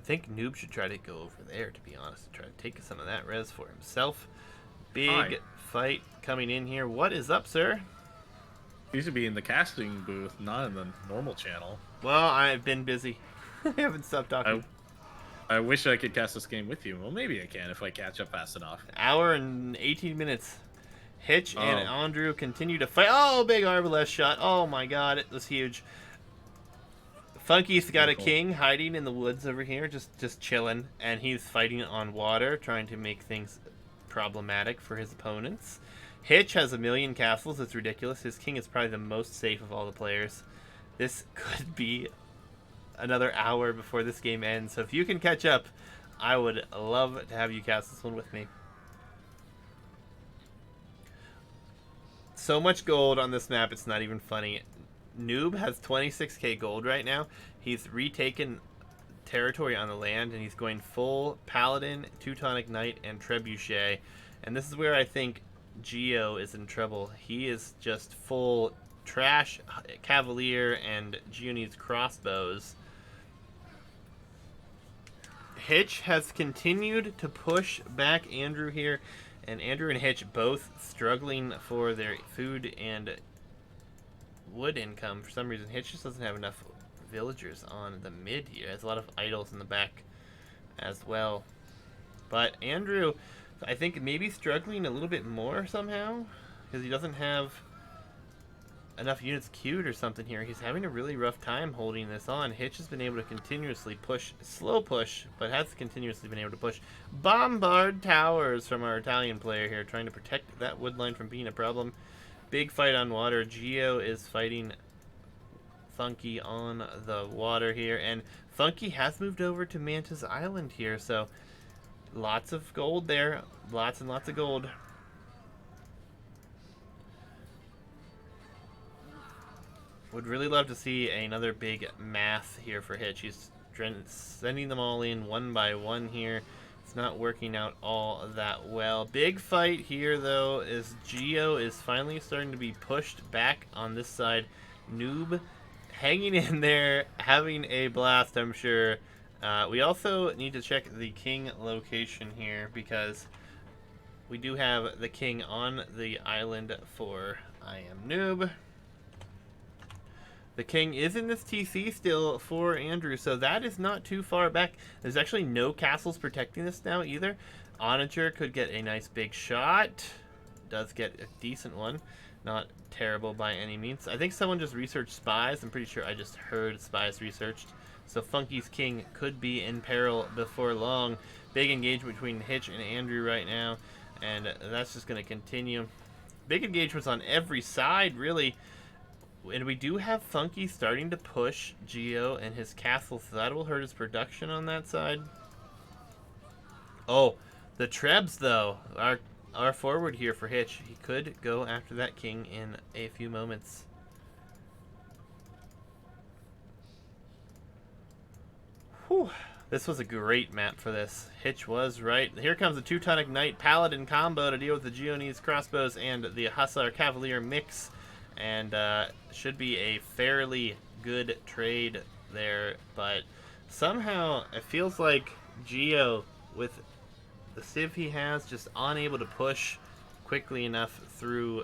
I think Noob should try to go over there, to be honest. Try to take some of that res for himself. Big fight coming in here. What is up, sir? You should be in the casting booth, not in the normal channel. Well, I've been busy. I haven't stopped talking. I wish I could cast this game with you. Well, maybe I can if I catch up fast enough. Hour and 18 minutes. Hitch and Andrew continue to fight. Oh, big Arbalest shot. Oh my god, it was huge. Funky's got a king hiding in the woods over here, just chilling, and he's fighting on water, trying to make things problematic for his opponents. Hitch has 1,000,000 castles. It's ridiculous. His king is probably the most safe of all the players. This could be another hour before this game ends, so if you can catch up, I would love to have you cast this one with me. So much gold on this map, it's not even funny. Noob has 26k gold right now. He's retaken territory on the land, and he's going full Paladin, Teutonic Knight, and Trebuchet. And this is where I think Geo is in trouble. He is just full trash Cavalier, and Geo needs crossbows. Hitch has continued to push back Andrew here, and Andrew and Hitch both struggling for their food and wood income. For some reason, Hitch just doesn't have enough villagers on the mid here. Has a lot of idols in the back as well. But Andrew, I think maybe struggling a little bit more somehow, because he doesn't have enough units queued or something here. He's having a really rough time holding this on. Hitch has been able to continuously push, slow push, but has continuously been able to push. Bombard towers from our Italian player here, trying to protect that wood line from being a problem. Big fight on water. Geo is fighting Funky on the water here, and Funky has moved over to Mantis Island here, so lots of gold there. Lots and lots of gold. Would really love to see another big mass here for Hitch. He's sending them all in one by one here. It's not working out all that well. Big fight here, though, as Geo is finally starting to be pushed back on this side. Noob hanging in there, having a blast, I'm sure. We also need to check the king location here, because we do have the king on the island for I Am Noob. The king is in this TC still for Andrew, so that is not too far back. There's actually no castles protecting this now either. Onager could get a nice big shot. Does get a decent one. Not terrible by any means. I think someone just researched spies. I'm pretty sure I just heard spies researched. So Funky's king could be in peril before long. Big engagement between Hitch and Andrew right now, and that's just going to continue. Big engagements on every side, really. And we do have Funky starting to push Geo and his castle, so that will hurt his production on that side. Oh, the Trebs, though, are forward here for Hitch. He could go after that king in a few moments. Whew. This was a great map for this. Hitch was right. Here comes the Teutonic Knight Paladin combo to deal with the Geonese crossbows and the Hussar Cavalier mix. And should be a fairly good trade there. But somehow it feels like Geo, with the civ he has, just unable to push quickly enough through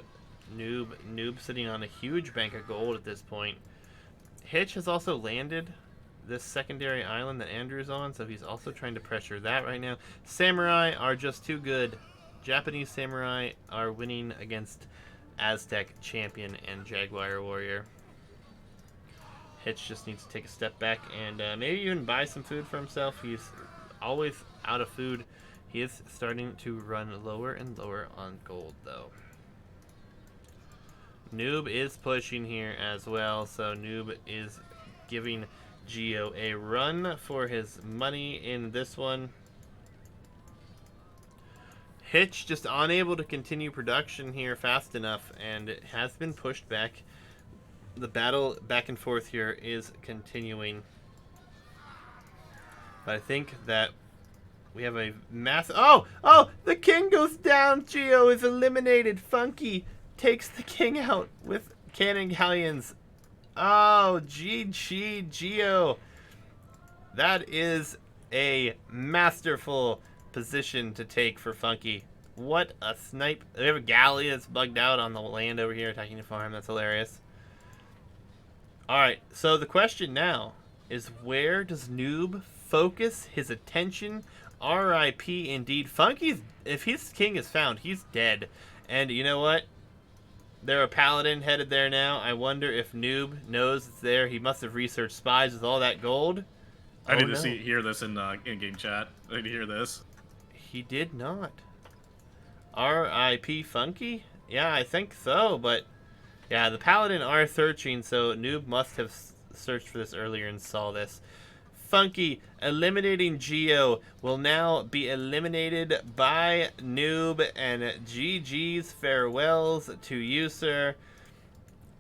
Noob. Noob sitting on a huge bank of gold at this point. Hitch has also landed this secondary island that Andrew's on, so he's also trying to pressure that right now. Samurai are just too good. Japanese samurai are winning against Aztec champion and Jaguar warrior. Hitch just needs to take a step back and maybe even buy some food for himself. He's always out of food. He is starting to run lower and lower on gold, though. Noob is pushing here as well, so Noob is giving Geo a run for his money in this one. Hitch just unable to continue production here fast enough, and it has been pushed back. The battle back and forth here is continuing. But I think that we have a massive... Oh! The king goes down! Geo is eliminated! Funky takes the king out with cannon galleons. Oh, GG, Geo. That is a masterful position to take for Funky. What a snipe. We have a galley that's bugged out on the land over here attacking the farm. That's hilarious. Alright, so the question now is, where does Noob focus his attention? RIP indeed. Funky's, if his king is found, he's dead. And you know what? There are Paladin headed there now. I wonder if Noob knows it's there. He must have researched spies with all that gold. I need to hear this in in-game chat. I need to hear this. He did not. R.I.P. Funky? Yeah, I think so, but... Yeah, the Paladin are searching, so Noob must have searched for this earlier and saw this. Funky eliminating Geo will now be eliminated by Noob, and GG's farewells to you, sir.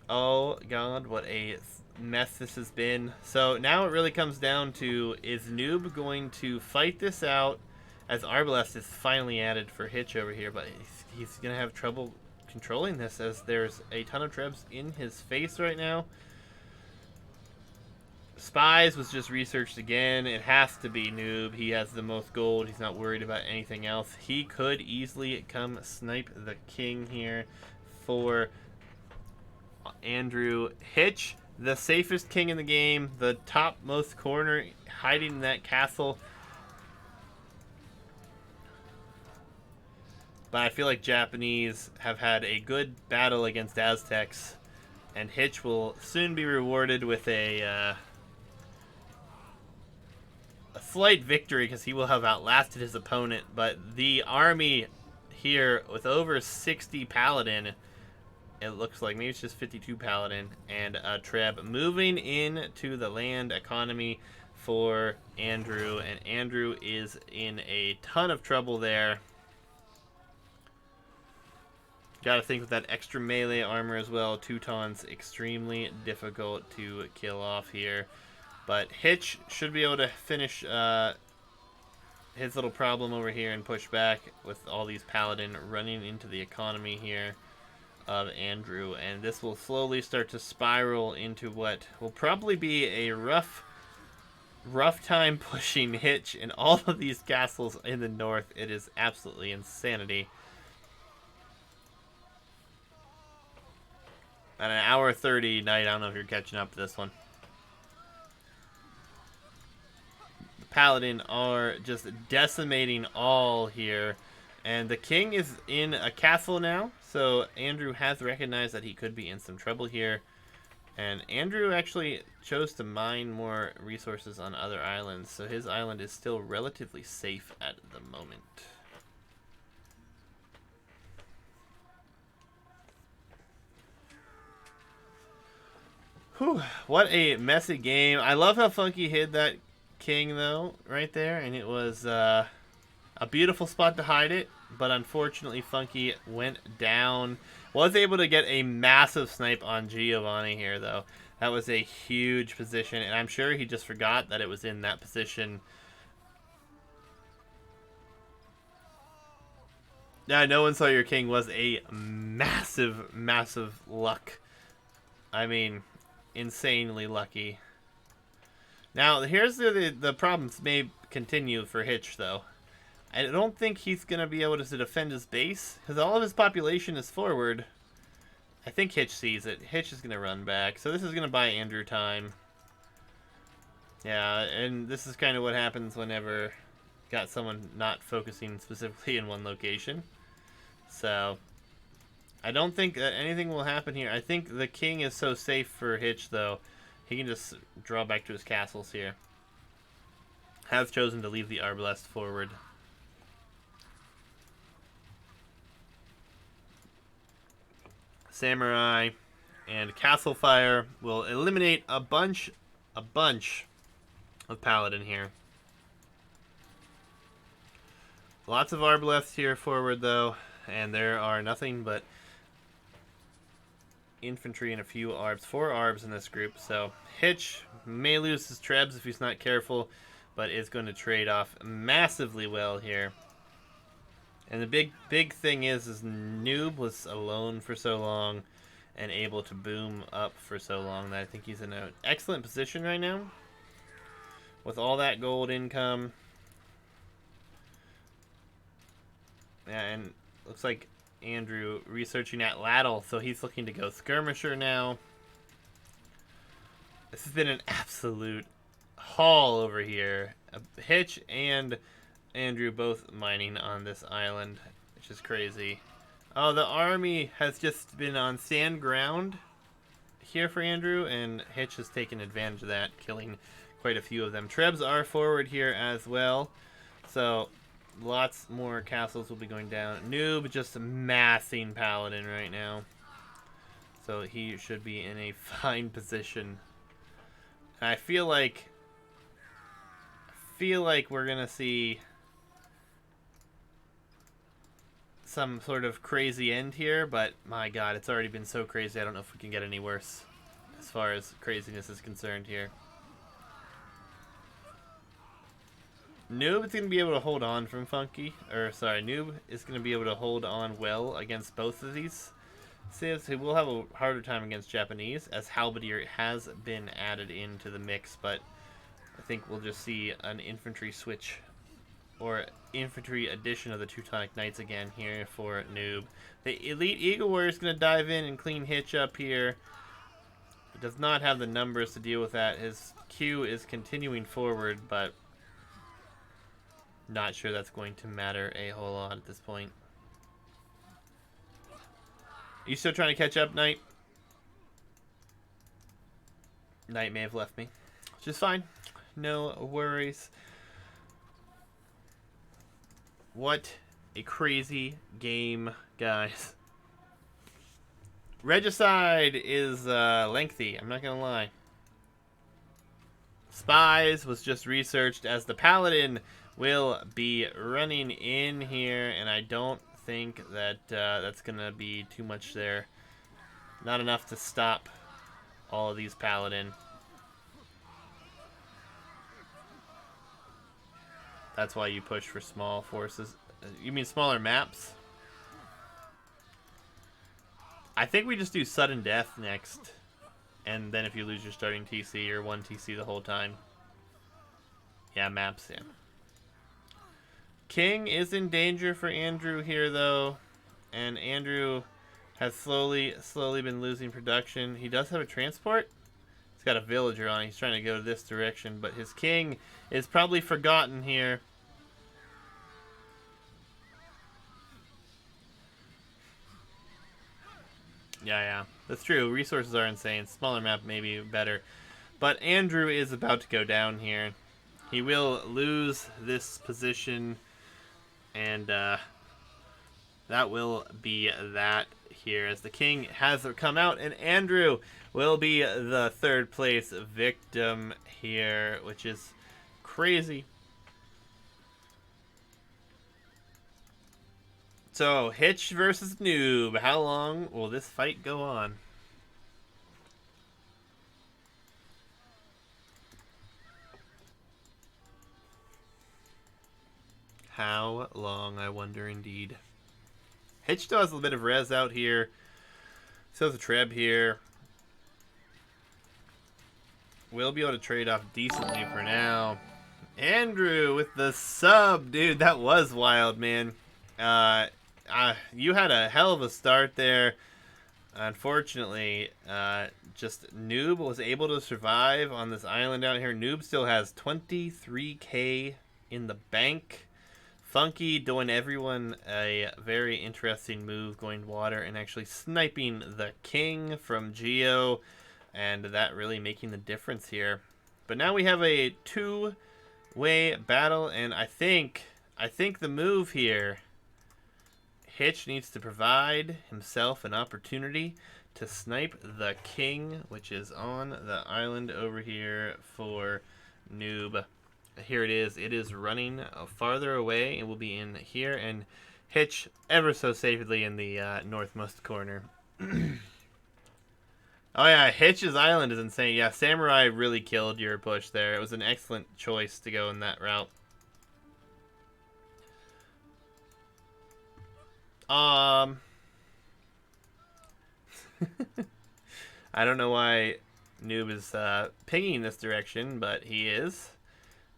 Oh god, what a mess this has been. So now it really comes down to, is Noob going to fight this out, as Arbalest is finally added for Hitch over here, but he's going to have trouble controlling this as there's a ton of trebs in his face right now. Spies was just researched again. It has to be Noob. He has the most gold. He's not worried about anything else. He could easily come snipe the king here for Andrew. Hitch, the safest king in the game, the topmost corner, hiding in that castle. But I feel like Japanese have had a good battle against Aztecs, and Hitch will soon be rewarded with a slight victory because he will have outlasted his opponent. But the army here with over 60 Paladin, it looks like, maybe it's just 52 Paladin, and a Treb moving into the land economy for Andrew, and Andrew is in a ton of trouble there. Gotta think with that extra melee armor as well, Teuton's extremely difficult to kill off here. But Hitch should be able to finish his little problem over here and push back with all these Paladin running into the economy here of Andrew. And this will slowly start to spiral into what will probably be a rough time pushing Hitch in all of these castles in the north. It is absolutely insanity. At an hour 30 night, I don't know if you're catching up to this one. The Paladin are just decimating all here. And the king is in a castle now. So Andrew has recognized that he could be in some trouble here. And Andrew actually chose to mine more resources on other islands. So his island is still relatively safe at the moment. Whew, what a messy game. I love how Funky hid that king, though, right there. And it was a A beautiful spot to hide it, but unfortunately Funky went down. Was able to get a massive snipe on Giovanni here, though. That was a huge position, and I'm sure he just forgot that it was in that position. Yeah, no one saw your king was a massive, massive luck. I mean, insanely lucky. Now, here's the problems may continue for Hitch, though. I don't think he's going to be able to defend his base, because all of his population is forward. I think Hitch sees it. Hitch is going to run back, so this is going to buy Andrew time. Yeah, and this is kind of what happens whenever got someone not focusing specifically in one location. So, I don't think that anything will happen here. I think the king is so safe for Hitch, though. He can just draw back to his castles here. Has chosen to leave the Arbalest forward. Samurai and Castle Fire will eliminate a bunch of Paladin here. Lots of Arbalests here forward, though, and there are nothing but infantry and a few Arbs. 4 Arbs in this group, so Hitch may lose his Trebs if he's not careful, but is going to trade off massively well here. And the big thing is Noob was alone for so long and able to boom up for so long that I think he's in an excellent position right now. With all that gold income. Yeah, and looks like Andrew researching at Laddle, so he's looking to go Skirmisher now. This has been an absolute haul over here. Hitch and Andrew both mining on this island, which is crazy. Oh, the army has just been on sand ground here for Andrew, and Hitch has taken advantage of that, killing quite a few of them. Trebs are forward here as well, so lots more castles will be going down. Noob just massing Paladin right now, so he should be in a fine position. I feel like we're gonna see some sort of crazy end here, but my god, it's already been so crazy. I don't know if we can get any worse as far as craziness is concerned here. Noob is going to be able to hold on from Funky, or sorry, Noob is going to be able to hold on well against both of these civs. He will have a harder time against Japanese, as Halberdier has been added into the mix, but I think we'll just see an infantry switch or infantry addition of the Teutonic Knights again here for Noob. The Elite Eagle Warrior is going to dive in and clean Hitch up here. He does not have the numbers to deal with that. His Q is continuing forward, but not sure that's going to matter a whole lot at this point. Are you still trying to catch up, Knight? Knight may have left me, which is fine. No worries. What a crazy game, guys. Regicide is lengthy, I'm not gonna lie. Spies was just researched as the Paladin will be running in here, and I don't think that that's gonna be too much there. Not enough to stop all of these Paladin. That's why you push for small forces. You mean smaller maps? I think we just do sudden death next. And then if you lose your starting TC, you're 1 TC the whole time. Yeah, maps, yeah. King is in danger for Andrew here, though. And Andrew has slowly been losing production. He does have a transport. He's got a villager on. He's trying to go this direction, but his king is probably forgotten here. Yeah, that's true. Resources are insane. Smaller map may be better. But Andrew is about to go down here. He will lose this position, and that will be that here, as the king has come out, and Andrew will be the 3rd place victim here, which is crazy. So, Hitch versus Noob. How long will this fight go on? How long, I wonder indeed. Hitch still has a little bit of res out here. Still has a Treb here. We'll be able to trade off decently for now. Andrew with the sub. Dude, that was wild, man. You had a hell of a start there. Unfortunately, just Noob was able to survive on this island out here. Noob still has 23k in the bank. Funky doing everyone a very interesting move, going water and actually sniping the king from Geo, and that really making the difference here. But now we have a two-way battle, and I think the move here, Hitch needs to provide himself an opportunity to snipe the king, which is on the island over here for Noob. Here it is. It is running farther away. It will be in here, and Hitch ever so safely in the northmost corner. Oh yeah, Hitch's island is insane. Yeah, Samurai really killed your push there. It was an excellent choice to go in that route. I don't know why Noob is pinging this direction, but he is.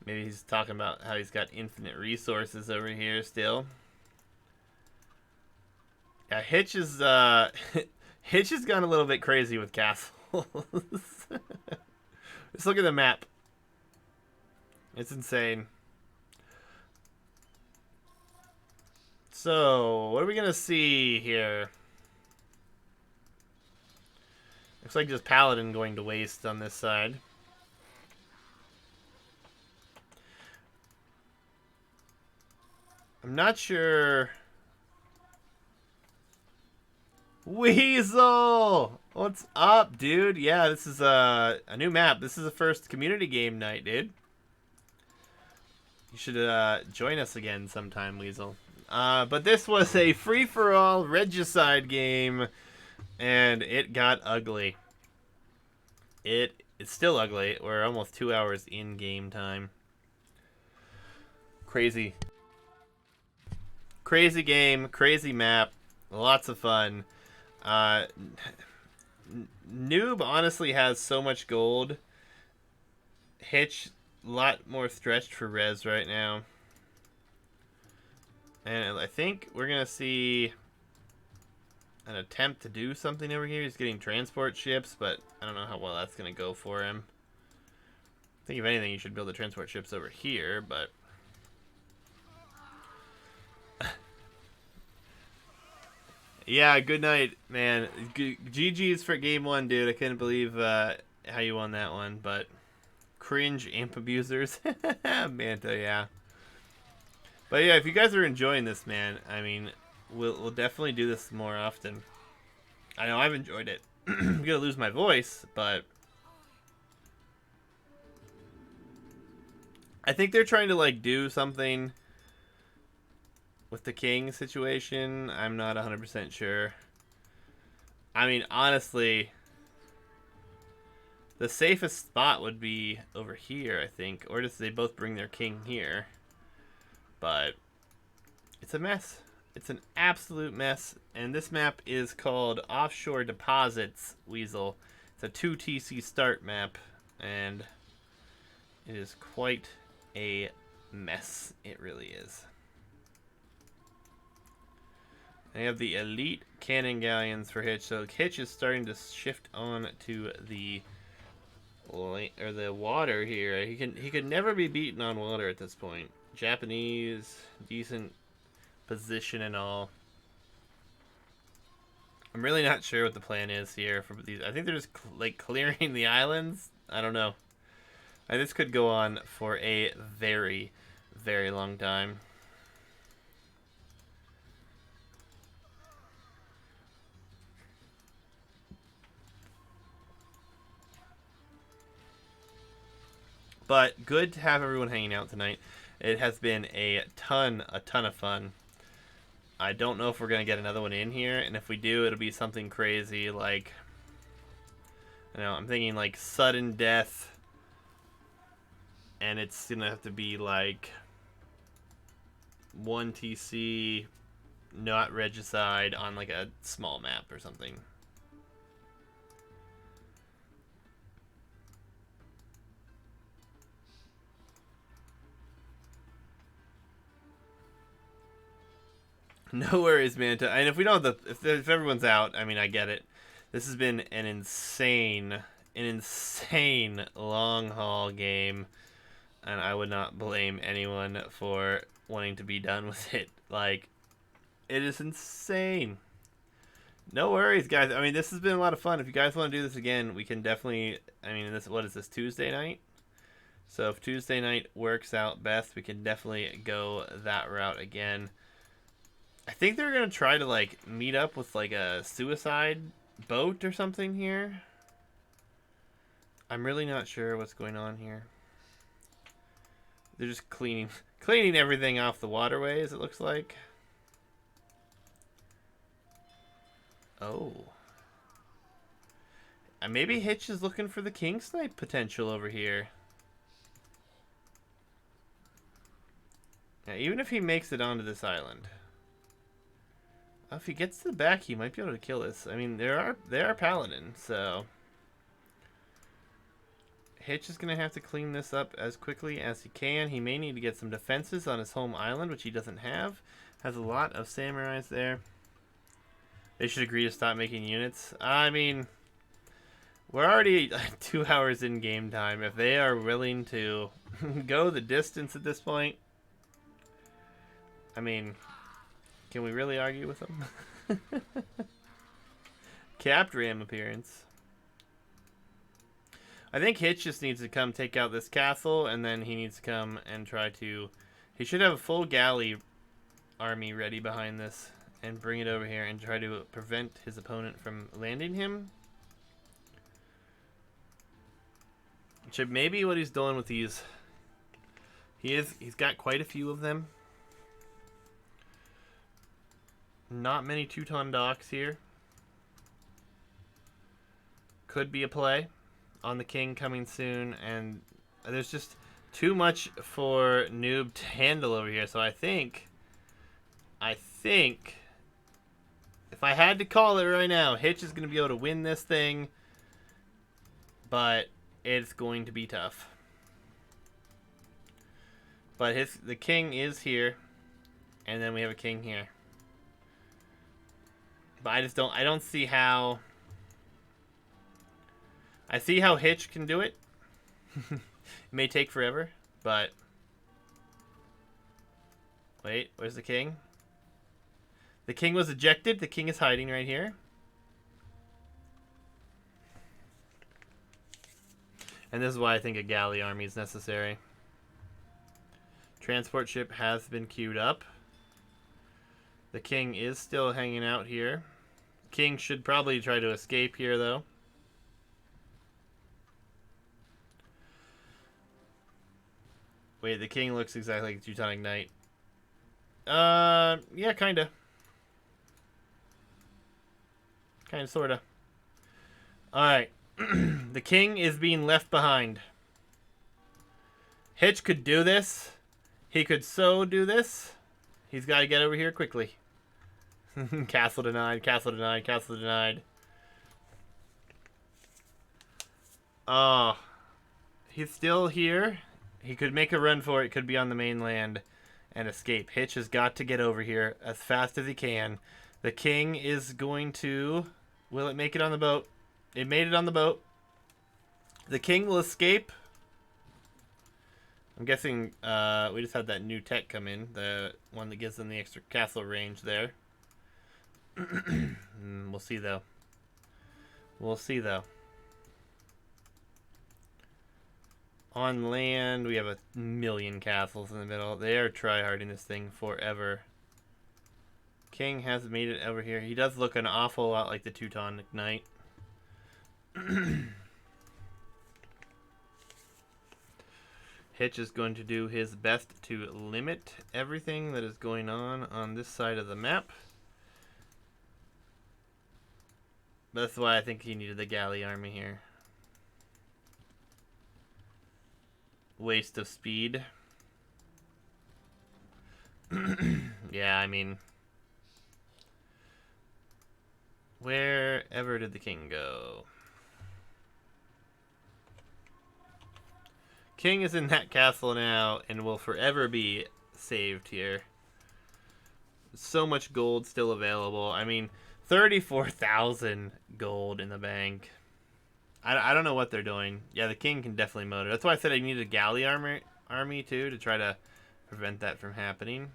Maybe he's talking about how he's got infinite resources over here still. Yeah, Hitch is Hitch has gone a little bit crazy with castles. Just look at the map. It's insane. So, what are we gonna see here? Looks like just Paladin going to waste on this side. I'm not sure. Weasel! What's up, dude? Yeah, this is a new map. This is the first community game night, dude. You should join us again sometime, Weasel. But this was a free-for-all regicide game, and it got ugly. It's still ugly. We're almost 2 hours in game time. Crazy. Crazy game, crazy map, lots of fun. Noob honestly has so much gold. Hitch, a lot more stretched for res right now. And I think we're going to see an attempt to do something over here. He's getting transport ships, but I don't know how well that's going to go for him. I think if anything, you should build the transport ships over here, but... Yeah, good night, man. GG's for game one, dude. I couldn't believe how you won that one, but cringe imp abusers. Manta, yeah. But yeah, if you guys are enjoying this, man, I mean, we'll definitely do this more often. I know I've enjoyed it. I'm gonna lose my voice, but I think they're trying to like do something with the king situation. I'm not 100% sure. I mean, honestly, the safest spot would be over here, I think. Or just they both bring their king here. But it's a mess. It's an absolute mess. And this map is called Offshore Deposits, Weasel. It's a 2 TC start map. And it is quite a mess. It really is. They have the elite cannon galleons for Hitch, so Hitch is starting to shift on to the water here. He could never be beaten on water at this point. Japanese, decent position and all. I'm really not sure what the plan is here for these. I think they're just like clearing the islands. I don't know. This could go on for a very, very long time. But good to have everyone hanging out tonight. It has been a ton of fun. I don't know if we're going to get another one in here, and if we do, it'll be something crazy like, you know, I'm thinking like sudden death, and it's going to have to be like 1 TC, not regicide on like a small map or something. No worries, Manta. And if we don't have if everyone's out, I mean, I get it. This has been an insane long haul game, and I would not blame anyone for wanting to be done with it. Like, it is insane. No worries, guys. I mean, this has been a lot of fun. If you guys want to do this again, we can definitely. I mean, what is this, Tuesday night? So if Tuesday night works out best, we can definitely go that route again. I think they're gonna try to like meet up with like a suicide boat or something here. I'm really not sure what's going on here. They're just cleaning everything off the waterways, it looks like. Oh. And maybe Hitch is looking for the king snipe potential over here. Yeah, even if he makes it onto this island. If he gets to the back, he might be able to kill this. I mean, they are paladin, so Hitch is gonna have to clean this up as quickly as he can. He may need to get some defenses on his home island, which he doesn't have. Has a lot of samurais there. They should agree to stop making units. I mean, we're already 2 hours in game time. If they are willing to go the distance at this point, I mean, can we really argue with them? Capped ram appearance. I think Hitch just needs to come take out this castle, and then he needs to come and try to... He should have a full galley army ready behind this and bring it over here and try to prevent his opponent from landing him. Which may be what he's doing with these. He's got quite a few of them. Not many Teuton docks here. Could be a play on the king coming soon, and there's just too much for Noob to handle over here. So I think if I had to call it right now, Hitch is going to be able to win this thing, but it's going to be tough. But the king is here, and then we have a king here. But I don't see how. I see how Hitch can do it. It may take forever, but wait, where's the king? The king was ejected. The king is hiding right here. And this is why I think a galley army is necessary. Transport ship has been queued up. The king is still hanging out here. King should probably try to escape here, though. Wait, the king looks exactly like Teutonic Knight. Yeah, kinda. Kinda, sorta. Alright. The king is being left behind. Hitch could do this. He could so do this. He's got to get over here quickly. Castle denied, castle denied, castle denied. Oh. He's still here. He could make a run for it. Could be on the mainland and escape. Hitch has got to get over here as fast as he can. The king is going to... Will it make it on the boat? It made it on the boat. The king will escape. I'm guessing we just had that new tech come in. The one that gives them the extra castle range there. We'll see, though. We'll see, though. On land, we have 1,000,000 castles in the middle. They are tryharding this thing forever. King has made it over here. He does look an awful lot like the Teutonic Knight. Hitch is going to do his best to limit everything that is going on this side of the map. That's why I think he needed the galley army here. Waste of speed. Yeah, I mean, wherever did the king go? King is in that castle now and will forever be saved here. So much gold still available. I mean, 34,000 gold in the bank. I don't know what they're doing. Yeah, the king can definitely motor. That's why I said I needed a galley army too, to try to prevent that from happening.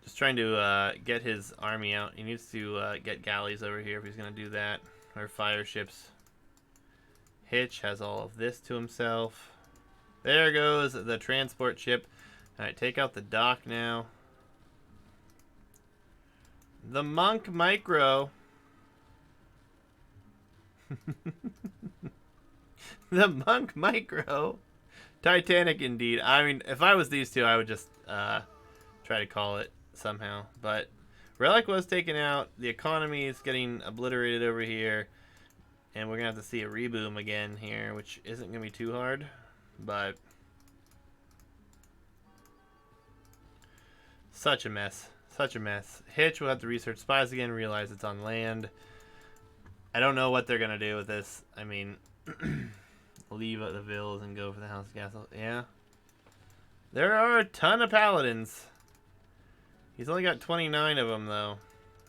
Just trying to get his army out. He needs to get galleys over here if he's going to do that. Or fire ships. Hitch has all of this to himself. There goes the transport ship. Alright, take out the dock now. The Monk Micro. The Monk Micro. Titanic indeed. I mean, if I was these two, I would just try to call it somehow. But Relic was taken out. The economy is getting obliterated over here. And we're going to have to see a reboom again here, which isn't going to be too hard. But such a mess. Such a mess. Hitch will have to research spies again, realize it's on land. I don't know what they're going to do with this. I mean, leave the villas and go for the House Castle. Yeah. There are a ton of paladins. He's only got 29 of them, though.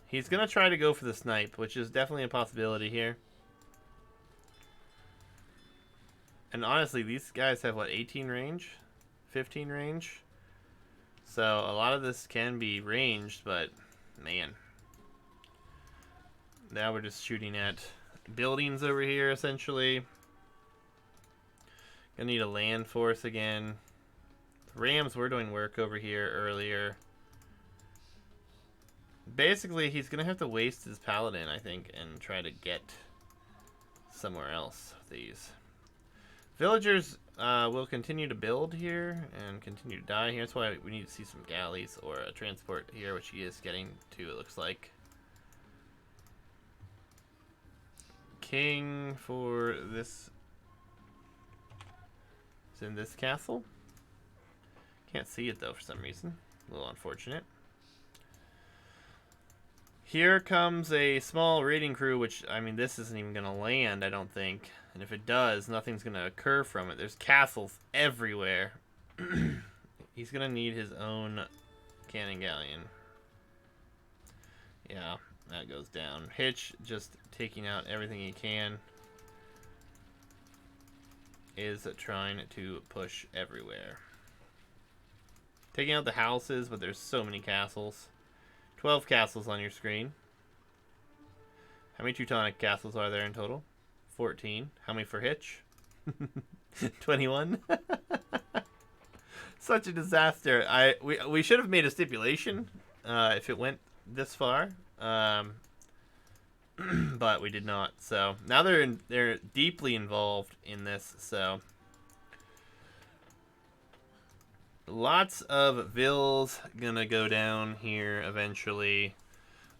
He's going to try to go for the snipe, which is definitely a possibility here. And honestly, these guys have, what, 18 range? 15 range? So a lot of this can be ranged, but man. Now we're just shooting at buildings over here, essentially. Gonna need a land force again. The Rams were doing work over here earlier. Basically, he's gonna have to waste his paladin, I think, and try to get somewhere else with these. Villagers will continue to build here and continue to die here. That's why we need to see some galleys or a transport here, which he is getting to, it looks like. King for this is in this castle. Can't see it though for some reason. A little unfortunate. Here comes a small raiding crew, which, I mean, this isn't even going to land, I don't think. And if it does, nothing's going to occur from it. There's castles everywhere. He's going to need his own cannon galleon. Yeah, that goes down. Hitch, just taking out everything he can, is trying to push everywhere. Taking out the houses, but there's so many castles. 12 castles on your screen. How many Teutonic castles are there in total? 14. How many for Hitch? 21. Such a disaster. We should have made a stipulation if it went this far, but we did not. So now they're deeply involved in this. So lots of vills gonna go down here eventually.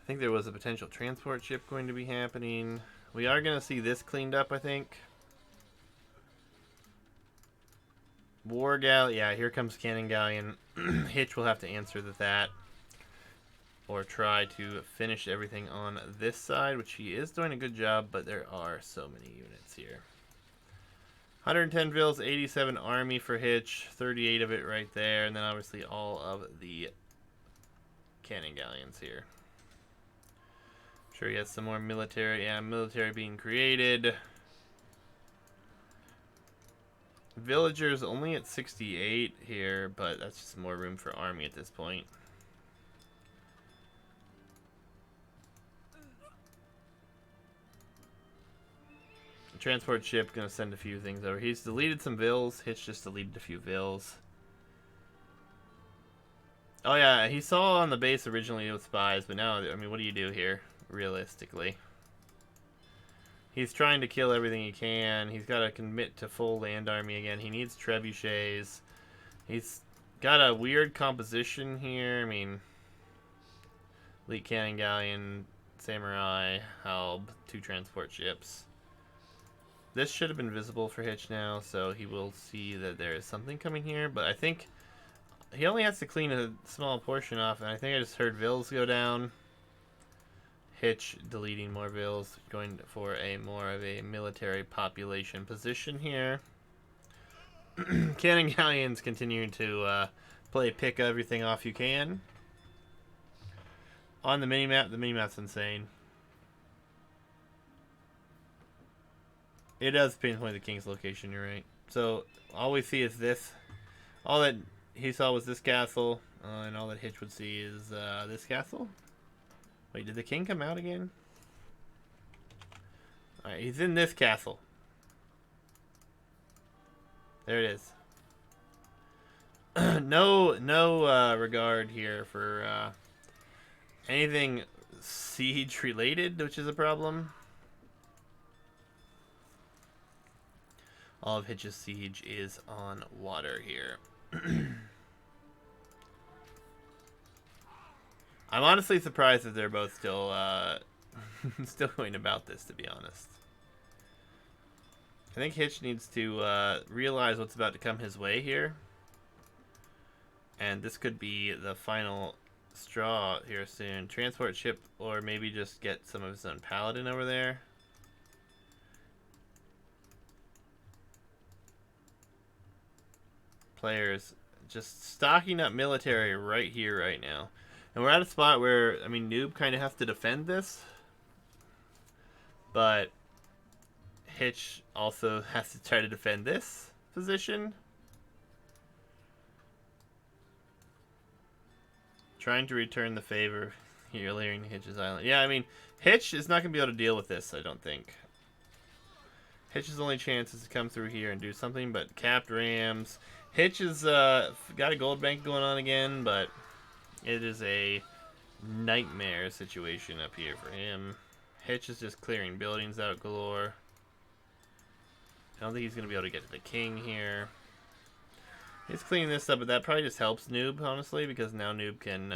I think there was a potential transport ship going to be happening. We are gonna see this cleaned up, I think. War galley, yeah, here comes cannon galleon. Hitch will have to answer that, or try to finish everything on this side, which he is doing a good job, but there are so many units here. 110 vills, 87 army for Hitch, 38 of it right there, and then obviously all of the cannon galleons here. Sure, he has some more military. Yeah, military being created. Villagers only at 68 here, but that's just more room for army at this point. The transport ship gonna send a few things over. He's deleted some vills. Hitch just deleted a few vills. Oh yeah, he saw on the base originally with spies, but now, I mean, what do you do here? Realistically, He's trying to kill everything he can. He's got to commit to full land army again. He needs trebuchets. He's got a weird composition here. I mean, Elite Cannon Galleon, Samurai, Halb, 2 transport ships. This should have been visible for Hitch now, so he will see that there is something coming here. But I think he only has to clean a small portion off, and I think I just heard Vills go down. Hitch deleting more Vills, going for a more of a military population position here. Cannon Galleons continuing to play pick everything off you can. On the minimap's insane. It does pinpoint the king's location, you're right. So all we see is this. All that he saw was this castle, and all that Hitch would see is this castle. Wait, did the king come out again? Alright, he's in this castle. There it is. no regard here for anything siege related, which is a problem. All of Hitch's siege is on water here. I'm honestly surprised that they're both still still going about this, to be honest. I think Hitch needs to realize what's about to come his way here. And this could be the final straw here soon. Transport ship, or maybe just get some of his own paladin over there. Players just stocking up military right here, right now. And we're at a spot where, I mean, Noob kind of has to defend this. But Hitch also has to try to defend this position. Trying to return the favor here, layering Hitch's island. Yeah, I mean, Hitch is not going to be able to deal with this, I don't think. Hitch's only chance is to come through here and do something, but capped rams. Hitch has got a gold bank going on again, but it is a nightmare situation up here for him. Hitch is just clearing buildings out galore. I don't think he's going to be able to get to the king here. He's cleaning this up, but that probably just helps Noob, honestly, because now Noob can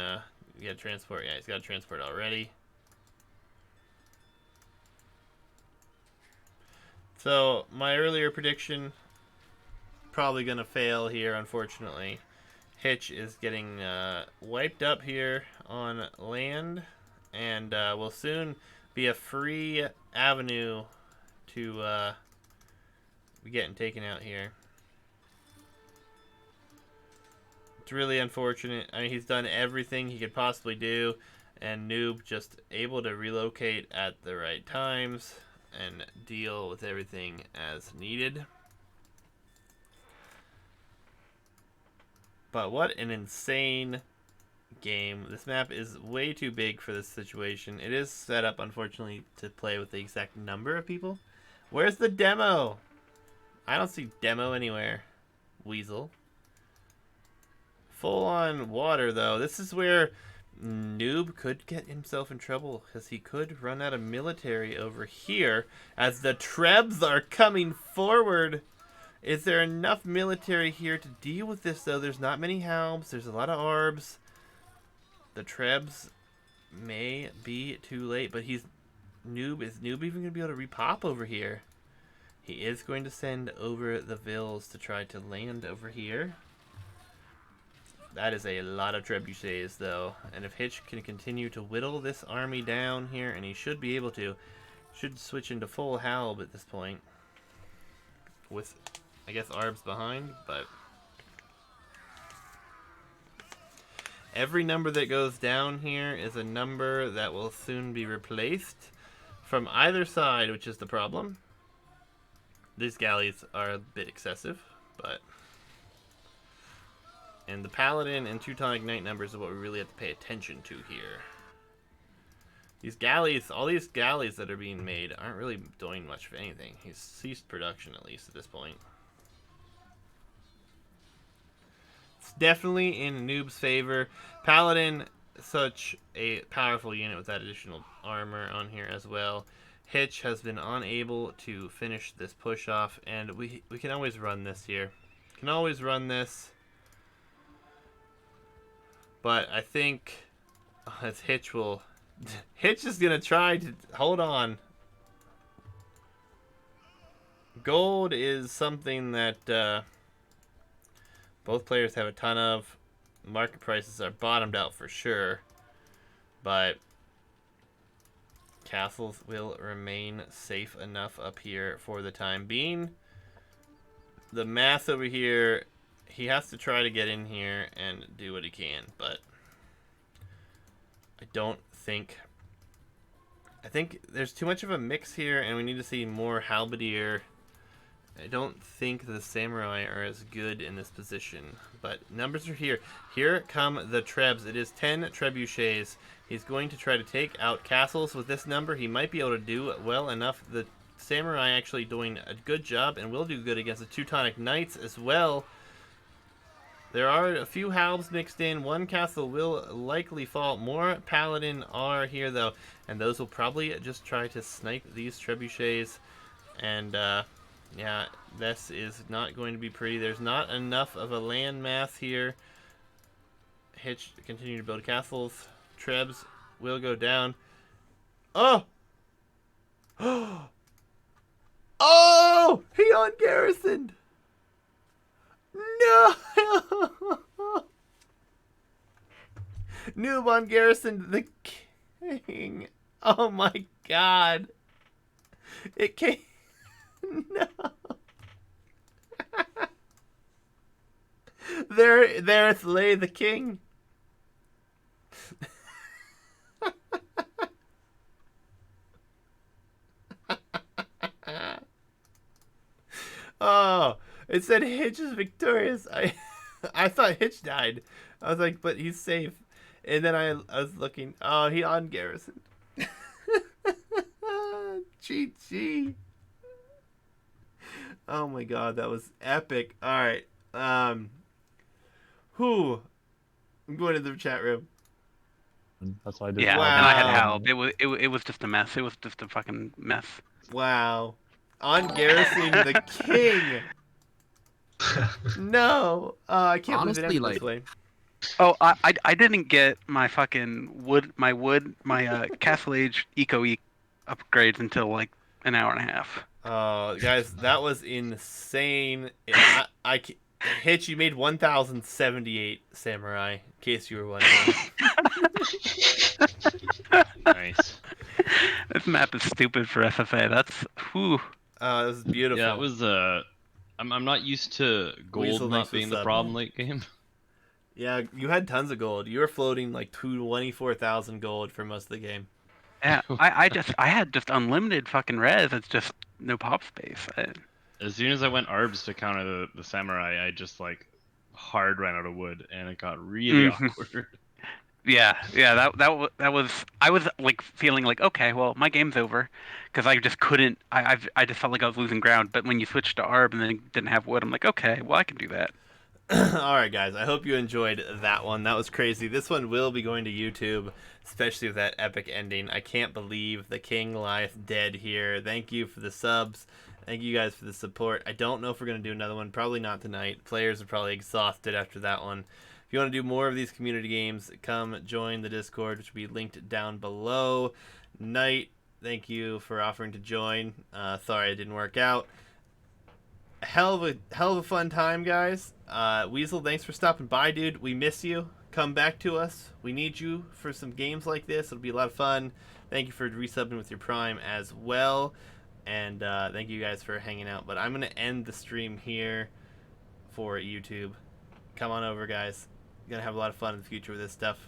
get transport. Yeah, he's got transport already. So, my earlier prediction, probably going to fail here, unfortunately. Hitch is getting wiped up here on land, and will soon be a free avenue to be getting taken out here. It's really unfortunate. I mean, he's done everything he could possibly do, and Noob just able to relocate at the right times and deal with everything as needed. But what an insane game. This map is way too big for this situation. It is set up, unfortunately, to play with the exact number of people. Where's the demo? I don't see demo anywhere. Weasel. Full on water, though. This is where Noob could get himself in trouble, because he could run out of military over here as the Trebs are coming forward. Is there enough military here to deal with this, though? There's not many Halbs. There's a lot of Arbs. The Trebs may be too late, but is Noob even going to be able to repop over here? He is going to send over the Vills to try to land over here. That is a lot of trebuchets, though. And if Hitch can continue to whittle this army down here, and he should be able to, should switch into full Halb at this point. With, I guess, Arbs behind, but every number that goes down here is a number that will soon be replaced from either side, which is the problem. These galleys are a bit excessive, but... And the Paladin and Teutonic Knight numbers are what we really have to pay attention to here. These galleys, all these galleys that are being made aren't really doing much of anything. He's ceased production, at least at this point. It's definitely in Noob's favor. Paladin, such a powerful unit with that additional armor on here as well. Hitch has been unable to finish this push off, and we can always run this here. Can always run this. But I think as Hitch will... Hitch is going to try to... Hold on. Gold is something that both players have a ton of. Market prices are bottomed out for sure. But castles will remain safe enough up here for the time being. The math over here, he has to try to get in here and do what he can, but I don't think... I think there's too much of a mix here, and we need to see more halberdier. I don't think the samurai are as good in this position, but numbers are here. Here come the trebs. It is 10 trebuchets. He's going to try to take out castles with this number. He might be able to do well enough. The samurai actually doing a good job and will do good against the Teutonic knights as well. There are a few halbs mixed in. One castle will likely fall. More paladin are here though, and those will probably just try to snipe these trebuchets. And yeah, this is not going to be pretty. There's not enough of a land mass here. Hitch continue to build castles. Trebs will go down. Oh! Oh! He ungarrisoned! No! Noob ungarrisoned the king. Oh my god. It came... No. There lay the king. Oh, it said Hitch is victorious. I thought Hitch died. I was like, but he's safe. And then I was looking. Oh, he ungarrisoned. GG. Oh my god, that was epic. All right. Who? I'm going to the chat room. That's what I did. Yeah, Wow. and I had help. It was just a mess. It was just a fucking mess. Wow. Ungarrisoning the king. No. I can't Honestly, believe it ended like- this way. Oh, I didn't get my fucking my Castle Age Eco upgrades until like an hour and a half. Oh, guys, that was insane. Hitch, you made 1,078 samurai, in case you were wondering. Nice. This map is stupid for FFA. That's whew. Oh, this is beautiful. Yeah, it was. I'm not used to gold Weasel, thanks not for being the subbing. problem late game. Yeah, you had tons of gold. You were floating like 24,000 gold for most of the game. Yeah, I had just unlimited fucking res. It's just no pop space. As soon as I went arbs to counter the samurai, I just like hard ran out of wood, and it got really awkward. Yeah, that was. I was like feeling like, okay, well, my game's over, because I just couldn't. I just felt like I was losing ground. But when you switched to Arb and then didn't have wood, I'm like, okay, well, I can do that. All right, guys. I hope you enjoyed that one. That was crazy. This one will be going to YouTube, especially with that epic ending. I can't believe the king lieth dead here. Thank you for the subs. Thank you guys for the support. I don't know if we're going to do another one. Probably not tonight. Players are probably exhausted after that one. If you want to do more of these community games, come join the Discord, which will be linked down below. Knight, thank you for offering to join. Sorry it didn't work out. Hell of a fun time, guys. Weasel, thanks for stopping by, dude. We miss you. Come back to us. We need you for some games like this. It'll be a lot of fun. Thank you for resubbing with your Prime as well. And thank you guys for hanging out. But I'm going to end the stream here for YouTube. Come on over, guys. Gonna have a lot of fun in the future with this stuff.